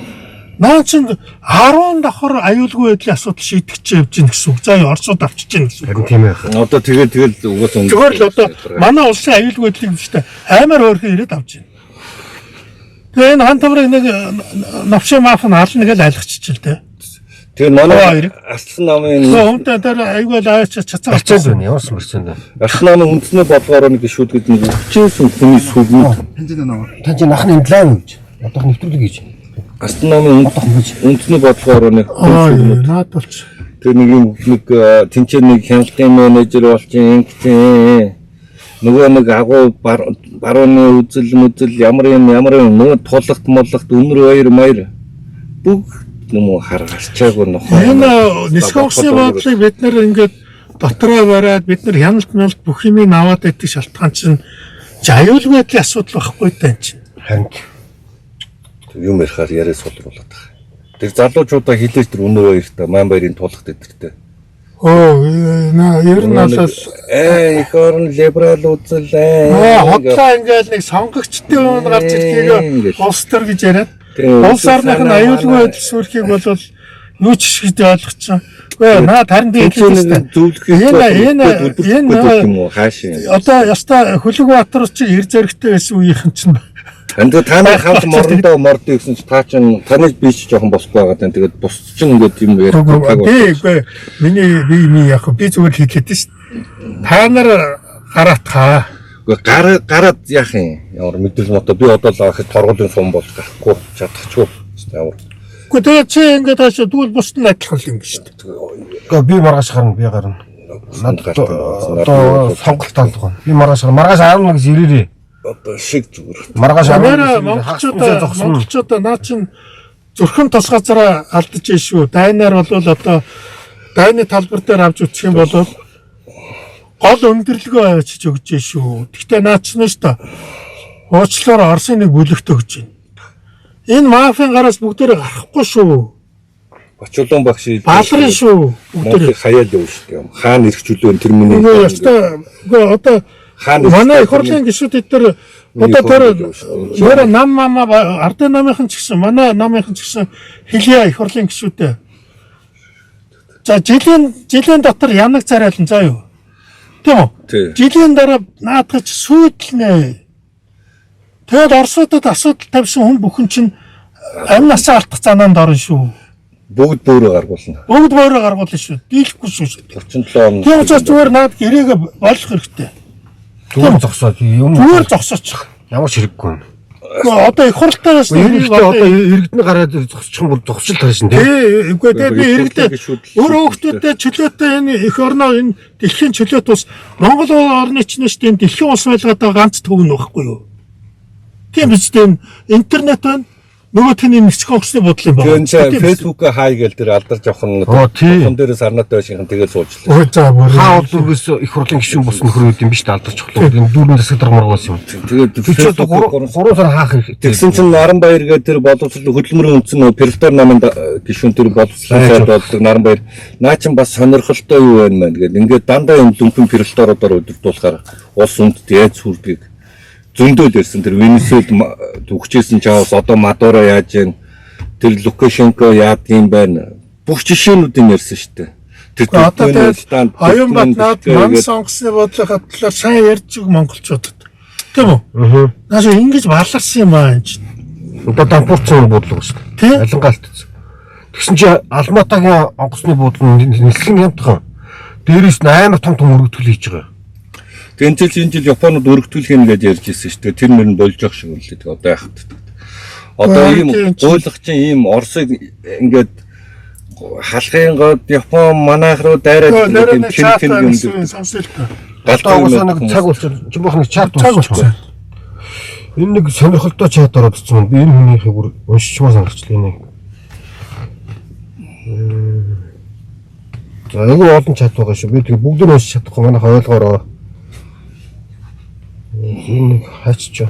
[SPEAKER 1] Наач нь 10 давхар аюулгүй байдлын асуудал шийдэж явж гин гэсэн үг. За Оросууд авчиж гин гэсэн үг.
[SPEAKER 3] Тийм ээ.
[SPEAKER 2] Одоо тэгэл угаасаа
[SPEAKER 1] зүгээр л одоо манай улсын аюулгүй байдлыг шүү дээ. Аймаар хөөрхөн ирээд авч гин. Тэгээ энэ хантамрыг нэг навши маф нь ална гэж айлгаччихэл дээ.
[SPEAKER 2] Тэгээ манай арслан намын
[SPEAKER 1] өмнөд дээр аюул аач чацаа
[SPEAKER 3] процент байна. Явсан процент байна.
[SPEAKER 2] арслан намын үндэсний бодлогоор нэг шүүдгэд нэг хүчээсэн хүний сүлмүүд.
[SPEAKER 3] Тань анхны имплан гэж. Одоо нэвтрүүлэг гэж.
[SPEAKER 2] Арслан намын үндэсний бодлогоор нэг
[SPEAKER 1] наад болч.
[SPEAKER 2] тэр нэг тэнцээ нэг хяналтын менежер болчих ингэсэн. Нөгөө нэг агуу барууны үзэл ямар юм нөгөө тулгт молгт өнөр баяр маяр бүх юм харгалчаагүй нохоо.
[SPEAKER 1] Энэ нисэх онгоцны бодлыг бид нэр ингээд дотроо бариад бид нар хяналт бүх юм аваад идэх шалтгаан чинь аюулгүй байдлын асуудал байхгүй тань чинь.
[SPEAKER 3] Харин
[SPEAKER 2] юм ярихаар яриа сулруулдаг. Тэр залуучуудаа хилээж тэр өнөр баяртай маань баярын тулгт эдэртэй.
[SPEAKER 1] Ер нь бол
[SPEAKER 2] их орон либерал үзэл
[SPEAKER 1] хотлоо ингээд нэг сонгогчтой юм гарч ирэхийг улс төр гэж яриад улс орных нь аюулгүй байдал сүрхийг бол юу ч шигд ойлгочихсон. Үгүй наад харин тийм
[SPEAKER 2] зөвлөх хааш.
[SPEAKER 1] Одоо яста Хөлөг Баатар чи эр зэрэгтэй байсан үеийнхэн чинь
[SPEAKER 2] Тэгээд та нар хамт мордоо гэсэн чи та чинь таны би ч жоохон босхгүй байгаа тань. Тэгээд бус чинь ингээд юм яриад.
[SPEAKER 1] Үгүй миний яг би зүгээр хэлээд шүү. Та нар гараатхаа.
[SPEAKER 2] Үгүй гараад яах юм? Ямар мэдээлэл мото би одоо л ахад торгуулийн сум бол гарахгүй чадчихгүй. Ямар.
[SPEAKER 1] Үгүй тэгээд чи ингээд хаашаа дүүл бусд нь адилхан юм биш үү?
[SPEAKER 3] Гэхдээ би маргааш гарна, би гарна. Надад одоо сонголт таалдгаа. Би маргааш 11-ээс ирээрээ.
[SPEAKER 2] Одоо шиг зүгээр.
[SPEAKER 3] Маргааш
[SPEAKER 1] Монголчуудаа наа чин зүрхэн тус газараа алдаж ийшүү. Дайнаар бол одоо дайны талбар дээр авч үтсэх юм бол гол өндөрлөгөө авчиж өгч ийшүү. Гэхдээ наа чин нь шүү дээ. Уучлаарай Оросын нэг бүлэгт өгч байна. Энэ мафийн гараас бүгдээрээ гарахгүй шүү.
[SPEAKER 2] Бачулуун багш
[SPEAKER 1] Баалрын шүү.
[SPEAKER 2] Бүгдээрээ хаяад явна шүү дээ. Хаана ирэх чөлөө тэр миний.
[SPEAKER 1] Үгүй одоо манай их хурлын гишүүд дээр одоо тэр нам мама ардын намынхан ч гэсэн манай намынхан ч гэсэн хэлье их хурлын гишүүдээ. За жилийн дотор янаг царайлан заа юу. Тийм үү? Жилийн дараа наадах сүйдлнэ. Тэгэд Оросуудад асуудал тавьсан хүн бүхэн чинь амь насаа алдах занаанд орно шүү.
[SPEAKER 2] Бүгд бөөрөө гаргуулна.
[SPEAKER 1] Бүгд бөөрөө гаргуулна шүү. Дийлэхгүй шүү.
[SPEAKER 2] 47 он.
[SPEAKER 1] Тийм учраас зүгээр наад гэрээгээ болох хэрэгтэй.
[SPEAKER 3] зүгээр зогсоод юм.
[SPEAKER 1] Зүгээр зогсоочих.
[SPEAKER 3] Ямар ч хэрэггүй.
[SPEAKER 1] Одоо их хуралтай
[SPEAKER 3] одоо иргэдний гараад зогсчих юм бол зогсчил тарьж шин
[SPEAKER 1] тий. Үгүй тэгээ би иргэдээ өөрөө хүүхдүүдэд чөлөөтэй энэ их орноо энэ дэлхийн чөлөөт ус Монгол орны ч нэштэй энэ дэлхийн ус байлгаад байгаа ганц төвн байхгүй юу? Тийм биз дээ интернет байна. Нөгөө тэний нэгцх онгоцны бодол юм байна.
[SPEAKER 2] Тэгэхээр фэйсбүүкээ хай гээл тэр алдарч явах нь том дээрээс арнаатай байшин тэгээд суучлаа.
[SPEAKER 1] Өө за бүр
[SPEAKER 3] хаа улсаас их хурлын гишүүн болсон нөхрүүд юм биш үү алдарч явах. Энэ дүүрэн засаг дарга юм.
[SPEAKER 2] Тэгээд
[SPEAKER 3] 3 сар хаах хэрэгтэй.
[SPEAKER 2] Тэгсэн чинь Наранбаяр гэдэг тэр боловсрол хөдөлмөрийн үндсэн перфектор намын гишүүн тэр боловсролын болдог Наранбаяр наа чин бас сонирхолтой юу байна мэн гэдэг. Ингээд дандаа юм дүнхэн перфекторуудаар өдөртүүлэхээр улс үндэд яаж сүрдгийг зөндөөл ирсэн тэр Венесуэл төгчээсэн чаавс одоо Мадуро яаж гэн тэр Лукашенко яад юм байна бүх жишээнүүдийг ярьсан шүү дээ. Тэр
[SPEAKER 1] одоо оюун батнаад ман сонгосны бодлого талаар сайн ярьж өг монголчуудад тийм үү? Наашаа ингэж баларсан юм аа энэ.
[SPEAKER 3] Одоо дампуурчин бодлого шүү дээ. Алингаалт. Тэгсэн чи Алматагийн онгоцны буудлын нэлсэн ямтхан. Дээрээс нь амар том өргөтгөл хийж байгаа.
[SPEAKER 2] Энэ жил Японууд өргөтгүүлэх юм гэж ярьж ирсэн шүү дээ. Тэр мөр нь болж явах шиг үлээ. Тэгээ одоо яахад. Одоо ийм ойлгох чинь ийм Оросыг ингээд халахын гоод Япон манайх руу дайраад ийм чинхэн юм дүү.
[SPEAKER 3] Галтай нэг цаг болчихсон. Жимбах нэг чат болчихсон. Энэ нэг сонирхолтой чат ороод ирсэн. Би энэ хүнийхээ бүр уншчихмаа санагчлаа энэ. За айгүй олон чат байгаа шүү. Би тэгээ бүгдийг уншиж чадахгүй манайхаа ойлгоороо. Энэ хачч.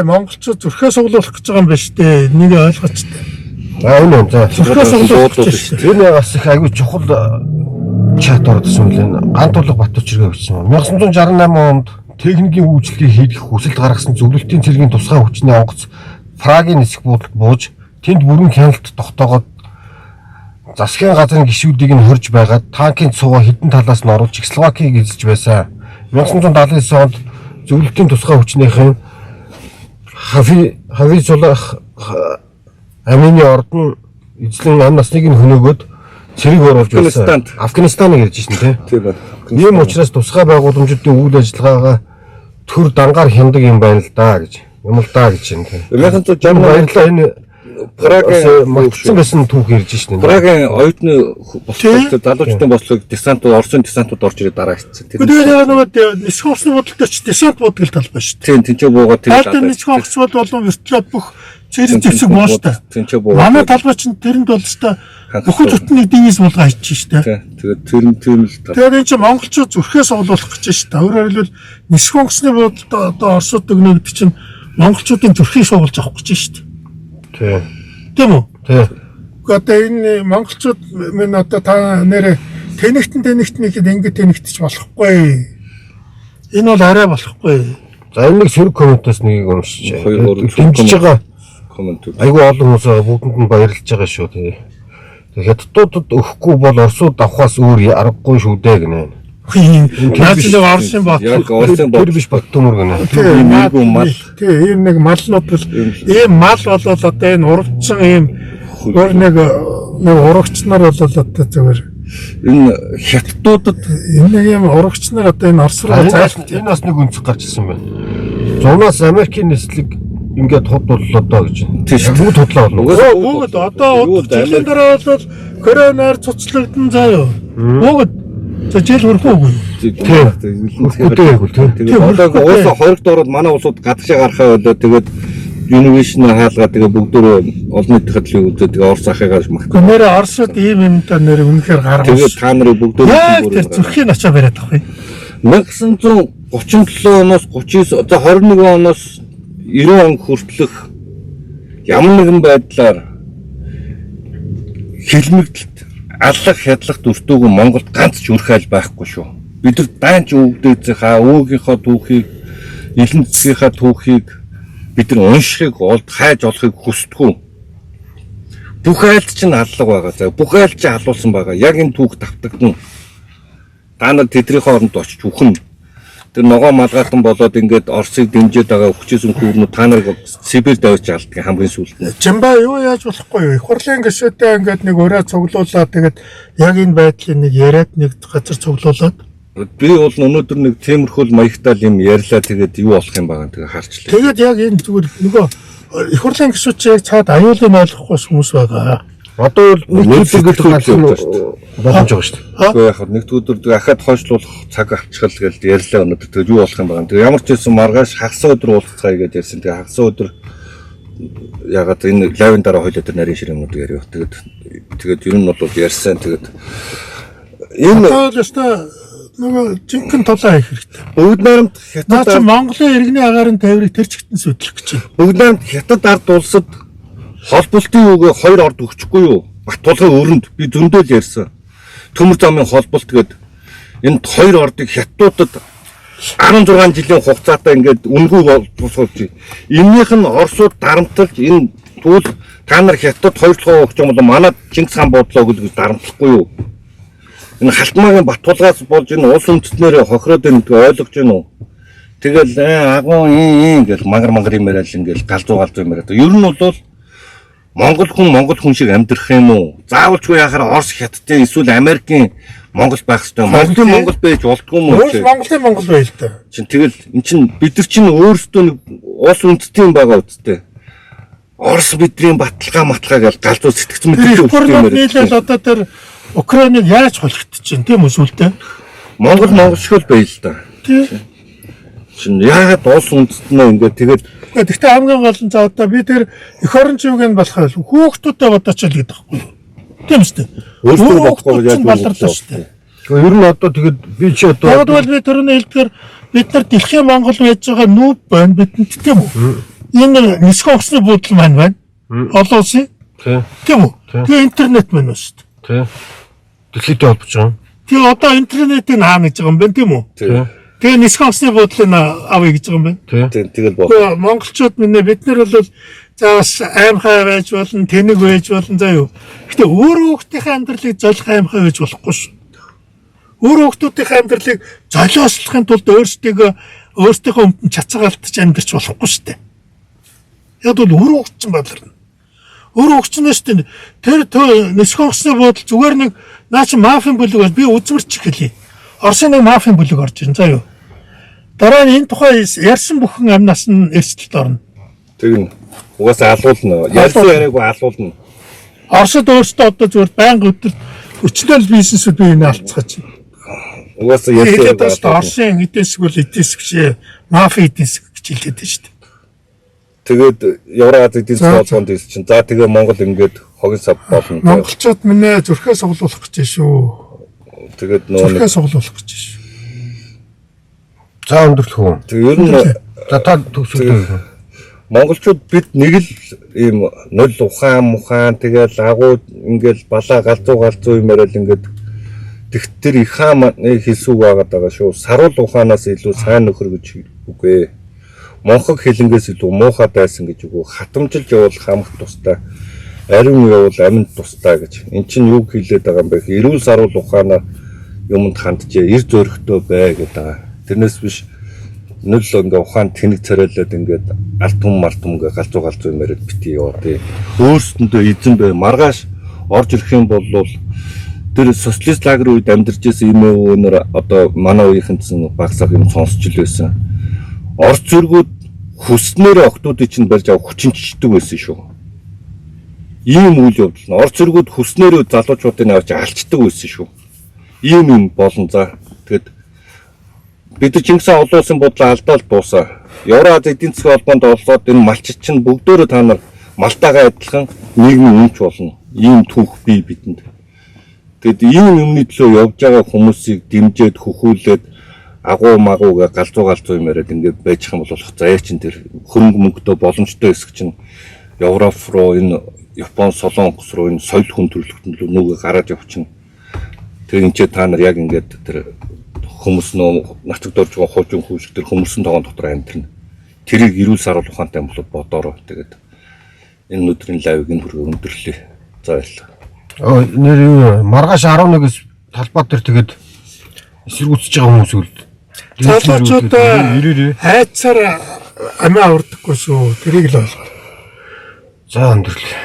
[SPEAKER 1] монголчууд зүрхээ суглуулах гэж байгаа юм байна шүү дээ. Энийг ойлгооч тээ.
[SPEAKER 3] Энэ за
[SPEAKER 1] зүрхээ суглуулах гэж шүү дээ.
[SPEAKER 3] Энэ бас их айгүй чухал чат ордсон юм лээ. Гантуулга Батүрчиргээ бичсэн. 1968 онд техникийн үйлчлэгийг хийх хүсэлт гаргасан зөвлөлтийн цэргийн тусгай хүчний онгоц Прагийн нисэх буудалд бууж тэнд бүрэн хяналт тогтоогоод засгийн газрын гишүүдийг нь хорж байгаад танкын цугаа хэдэн талаас нь оруулж Чехословакийг эзэж байсан. 1979 онд зөвлөлтийн тусгай хүчнийхэн Хави Зулах Амины ордон эзлэн ам насныг нь хөнөөгөөд цэрэг оруулж байсан. Афганистаныг ярьж шин тийм. Ийм учраас тусгай байгууламжуудын үйл ажиллагаагаа төр дангаар хяндаг юм байна л да гэж. Юм л да гэж юм тийм. 1960 баярлалаа энэ Прагийн мартсан байсан түүх ярьж шин.
[SPEAKER 2] Прагийн оюутны бослогтой залуучдын бослог десантууд Оросын десантууд орж ирээд дараа хийсэн.
[SPEAKER 1] Тэгээд нөгөө нисэх онгоцны бодолтой ч десант бодлого талбай шүү дээ.
[SPEAKER 2] Тийм тэнцээ буугаад
[SPEAKER 1] тэгээд нисэх онгоц болон вертолет бүх цэрэг зэвсэг бууштай.
[SPEAKER 2] Тэнцээ буугаад
[SPEAKER 1] манай талбай чинь тэрэнд бол өстой бүхэн зүтний дивиз болгоо хийчих шүү дээ.
[SPEAKER 2] Тэгээд тэр л
[SPEAKER 1] тэгээд энэ чинь монголчууд зүрхээ суглуулах гэж шүү дээ. Өөрөөр хэлбэл нисэх онгоцны бодолд одоо Оросууд өгнө гэдэг чинь монголчуудын зүрхийг суглаж авах гэж шүү дээ. Тийм үү? Одоо энэ монголчууд минь одоо та нэрэ тэнэгтэн гэхэд ингэ тэнэгтэж болохгүй. Энэ бол арай болохгүй.
[SPEAKER 3] За энэ нэг сөрөг комментээс нэгийг уншиж. Дэмжиж байгаа коммент. Айгүй олон хүмүүс бүгдэнд нь баярлж байгаа шүү. Тэгээд хятадуудад өгөхгүй бол Оросууд авахаас өөр аргагүй шүү дээ гинэ.
[SPEAKER 1] Наад нэг Орсын бот.
[SPEAKER 2] Яг Орсын бот
[SPEAKER 3] Тэр биш бот төмөр гэнэ.
[SPEAKER 2] иймэрхүү мал.
[SPEAKER 1] Тий, ийм нэг малнууд бол ийм мал болол одоо энэ урагчсан ийм өөр нэг урагч нар бол одоо зөвөр
[SPEAKER 2] Энэ хятадуудад
[SPEAKER 1] энэ нэг ийм урагч нар одоо энэ Орос руу зайлшгүй.
[SPEAKER 3] Энэ бас нэг өнцөг гарч ирсэн байна. Зунаас Америкийн нислэг ингээд худлууллаа доо гэж.
[SPEAKER 2] Тийм.
[SPEAKER 3] Бүгд худлаа болно.
[SPEAKER 1] Бүгд одоо жилийн дараа бол коронавир цуцлагдсан заяа. Бүгд за жил хөрхөөгүй.
[SPEAKER 2] Тэгээд одоо уус хоригд ороод манай улсууд гадагшаа гарахаа болоо тэгээд инновашн хаалгаа тэгээд бүгдөө олон нийтийн хөдөлгөөний үзээд тэгээд Орос ахыгаа магтаа.
[SPEAKER 1] Нэрээ Оросд ийм юмтай нэр үнэхээр гаргав.
[SPEAKER 2] Тэгээд та нарыг бүгдөө
[SPEAKER 1] яг тэр зүрхийн очоо бариад авах юм.
[SPEAKER 2] 1937 оноос 39 за 21 оноос 90 он хүртэлх ямар нэгэн байдлаар хэлмэгдэлт аллах хядлах дүртүүгэн Монголд ганц ч үрхэл байхгүй шүү. Бид нар даанч өвгдөөцийнхаа өвгийнхөө түүхийг, элен засгийнхаа түүхийг бид нар уншихыг олд хайж олохыг хүсдэггүй. Бүх айлд чинь аллах байгаа заа. Бүх айлд чинь алуулсан байгаа. Яг энэ түүх давтагдана. Та нар тэдний хооронд очиж үхэн. Тэр ногоо малгайтан болоод ингээд Оросыг дэмжиж байгаа өвчөөс өнгөрнө та нарыг Сибирь давж алддаг хамгийн сүүлд нь.
[SPEAKER 1] Жамба юу яаж болохгүй юу? Их хурлын гишүүтэй ингээд нэг өрөө цуглуулаад тэгээд яг энэ байдлыг нэг яриад нэг газар цуглуулад
[SPEAKER 2] Би бол өнөөдөр нэг темирхүүл маягтаал юм ярьлаа тэгээд юу болох юм байгаа тэгээ харчлаа.
[SPEAKER 1] тэгээд яг энэ зүгээр нөгөө их хурлын гишүүд чи яг цаад аюулыг ойлгохгүй хүмүүс байгаа.
[SPEAKER 3] Одоо нэг зүйлгээд галсан боломж байгаа шүү дээ.
[SPEAKER 2] Гэхдээ яг нэгд өдөр дахиад хойшлуулах цаг авчихал гэж ярьлаа өнөөдөр тэгээд юу болох юм байгаа. Тэгээд ямар ч байсан маргааш хагас өдөр уулзцаая гэж ярьсан. Тэгээд хагас өдөр ягаад энэ лавын дараа хойлоо тэр нарийн ширэмнүүд яриа. Тэгээд ер нь бол ярьсан. Тэгээд энэ
[SPEAKER 1] одоо л өстой нөгөө жинхэнэ толоо хийх хэрэгтэй.
[SPEAKER 2] бүгд найрамд
[SPEAKER 1] Наа чи
[SPEAKER 2] хятад
[SPEAKER 1] Монголын иргэний агарын тайврыг тэр чигтэн сүтлэх гэж байна.
[SPEAKER 2] бүгд найрамд хятад ард улсад холболтын үгээ хоёр орд өгчихгүй юу? Батулгын өрөнд би зөндөө л ярьсан. Төмөр замын холболт гээд энэ хоёр ордыг хятадуудад 16 жилийн хугацаатай ингээд үнгүй тусгуулж. Эннийх нь Оросууд дарамтлж энэ түүл та нар хятад хоёрлогоо өгч юм бол манай Чингис хаан бодлоо гэж дарамтлахгүй юу? Энэ халтмаагийн Батулгаас болж энэ улс үндэстнэрээ хохироод байныг ойлгож байна уу? Тэгэл агуу ингээл мангар юм яриад ингээл галзуу яриад. Ер нь бол Монгол хүн шиг амьдрах юм уу? Заавалчгүй яхаар Орос хятадын эсвэл Америкийн Монгол байх хэрэгтэй. Монгол байж болдгүй юм уу?
[SPEAKER 1] Монголын Монгол байл та.
[SPEAKER 2] Тэгэл эн чин бид нар чинь өөрсдөө нэг улс үндэстэн байгаа үсттэй. Орос бидний баталгаа гэж галзуу сэтгцэн мэт
[SPEAKER 1] юм яриад. Одоо тэр Украиныг яаж холигдож чинь тийм үү сүлдээ?
[SPEAKER 2] Монгол шиг л байл та.
[SPEAKER 1] Тийм.
[SPEAKER 2] Чин яагаад улс үндэстнээ ингээд тэгээд
[SPEAKER 1] Гэхдээ хамгийн гол нь за одоо би тэр эх орон чивгэн болох хүүхдүүдтэй бодооч л гэдэг байхгүй юу? Тийм үстэй.
[SPEAKER 2] өөрсдөө бодохгүй яаж
[SPEAKER 1] баларлаа шүү дээ.
[SPEAKER 3] Ер нь одоо тэгээд би чи одоо
[SPEAKER 1] Тэгвэл би түрүүний хэлдгээр бид нар дэлхийн Монгол байж байгаа нүүб байна бидэнд тийм үү? Энэ нисхэн усны буудлын маань байна. Олон улсын. Тийм үү? Тэгээ интернет маань байна шүү дээ.
[SPEAKER 3] тий. Дэлхийдээ холбож байгаа.
[SPEAKER 1] Тэгээ одоо интернетийг хаана гэж байгаа юм бэ тийм үү? Тэгээ нисхэн усны буудлыг авъя гэж байгаа юм байна.
[SPEAKER 2] тэгэл бол
[SPEAKER 1] Монголчууд минь бид нар бол за бас аймхай байж болно, тэнэг байж болно заа юу. Гэтэ өөр хүүхдийн амьдралыг золих аймхай байж болохгүй шүү. Өөр хүүхдүүдийн амьдралыг золиослохын тулд өөрсдийнхөө өмтөн чацгаалтаж амьдарч болохгүй шүү дээ. Яг бол өөр хүүхд чинь бодлоо. Өөр хүүхднээс шүү дээ. Тэр нисхэн усны буудлын зүгээр нэг наа чи мафийн бүлэг би үзмэрч хэлье. Оросын нэг мафийн бүлэг орж ийн заа юу. Дараа нь энэ тухай ярьсан бүхэн амнаас нь эрсдэлд орно.
[SPEAKER 2] тэг нь угаасаа алуулна. Ярьсан яриаг алуулна.
[SPEAKER 1] Оросд өөртөө одоо зүгээр байнга өдөр өчнөл бизнесүүд би энэ алцгаач.
[SPEAKER 2] Угаасаа ярьсан
[SPEAKER 1] Тэгээд Оросын эдийн засаг бол эдийн засаг шээ мафи эдийн засаг гэж хэлээд байна шүү дээ.
[SPEAKER 2] Тэгээд Евразийн эдийн засгийн холбоонд ирсэн чинь за тэгээ Монгол ингээд хогийн сав болно.
[SPEAKER 1] Монголчууд минь зүрхээ суглуулах гэж байна шүү.
[SPEAKER 2] Тэгээд нөгөө
[SPEAKER 1] Зүрхээ суглуулах гэж байна шүү.
[SPEAKER 3] За өндөрлөх үү.
[SPEAKER 2] тэг ер нь
[SPEAKER 3] За та төгсөлтөө.
[SPEAKER 2] монголчууд бид нэг л ийм нөл ухаан тэгэл агуу ингээл балаа галзуу юм яриад ингээд тэгтэр их хаан хэлсүүг байгаа шүү. Саруул ухаанаас илүү сайн нөхөр гэж үгүй. Монхог хэлэнгээс илүү муухай дайсан гэж үгүй. Хатамжилж явал хамх тустай. Ариун явал аминд тустай гэж. Эн чинь юу хэлээд байгаа юм бэ? Эрүүл саруул ухаанаа юмд хандчээ эр зөрөгтэй бай гэдэг. Тэрнээс биш нөл ингээ ухаан тэнэг царайлаад ингээд алт юм ингээ галзуу юм яриад бити яваа тий. Өөрсдөндөө эзэн бай маргааш орж ирэх юм бол тэр социалист лагерь үед амьдарч байсан юм өнөр одоо манай үеийнхэн багсах юм сонсч л байсан. Орц зөргүүд хүснээрээ октоодыг чинь барьж авах хүчинчдэг байсан шүү. Ийм үйл явдал нь орц зөргүүд хүснээрээ залуучуудыг авч алчдаг байсан шүү. Ийм юм болон за тэгэд бид Чингис хаан олуулсан бодлоо алдаал дуусаа. Евраз эдийн засгийн холбоонд олсоод энэ малчид чинь бүгдөө та нар малтайгаа адилхан нийгмийн өмч болно. Ийм түүх бий бидэнд. Тэгэд ийм юмны төлөө явж байгаа хүмүүсийг дэмжиж хөхүүлээд агуу магууга галзуу юм яриад ингээд байж хам болох заяа чин тэр хөрөнгө мөнгөтэй боломжтой хэсэг чинь Европ руу энэ Япон Солонгос руу энэ соёл хүн төрөлхтөн рүү нүгэ гараад явчихна. Тэгээ энэ ч та нар яг ингээд тэр хүмүүс нөө нацагдорж байгаа хуучин хүүшиг тэр хүмүүсийн тоогон дотор амьдрна. Тэрийг эрүүл саруул ухаантай юм бол бодороо тэгээд энэ өдрийн лайвыг энэ хүрээ өндөрлөө. За баярлалаа.
[SPEAKER 3] Нэр юу маргааш 11-с талбай дээр тэгээд эсэргүүцэж байгаа хүмүүс үл.
[SPEAKER 1] Залуучуудаа хайцаар амиа урдаггүй шүү. Тэрийг л ойлгоо.
[SPEAKER 3] За өндөрлөө.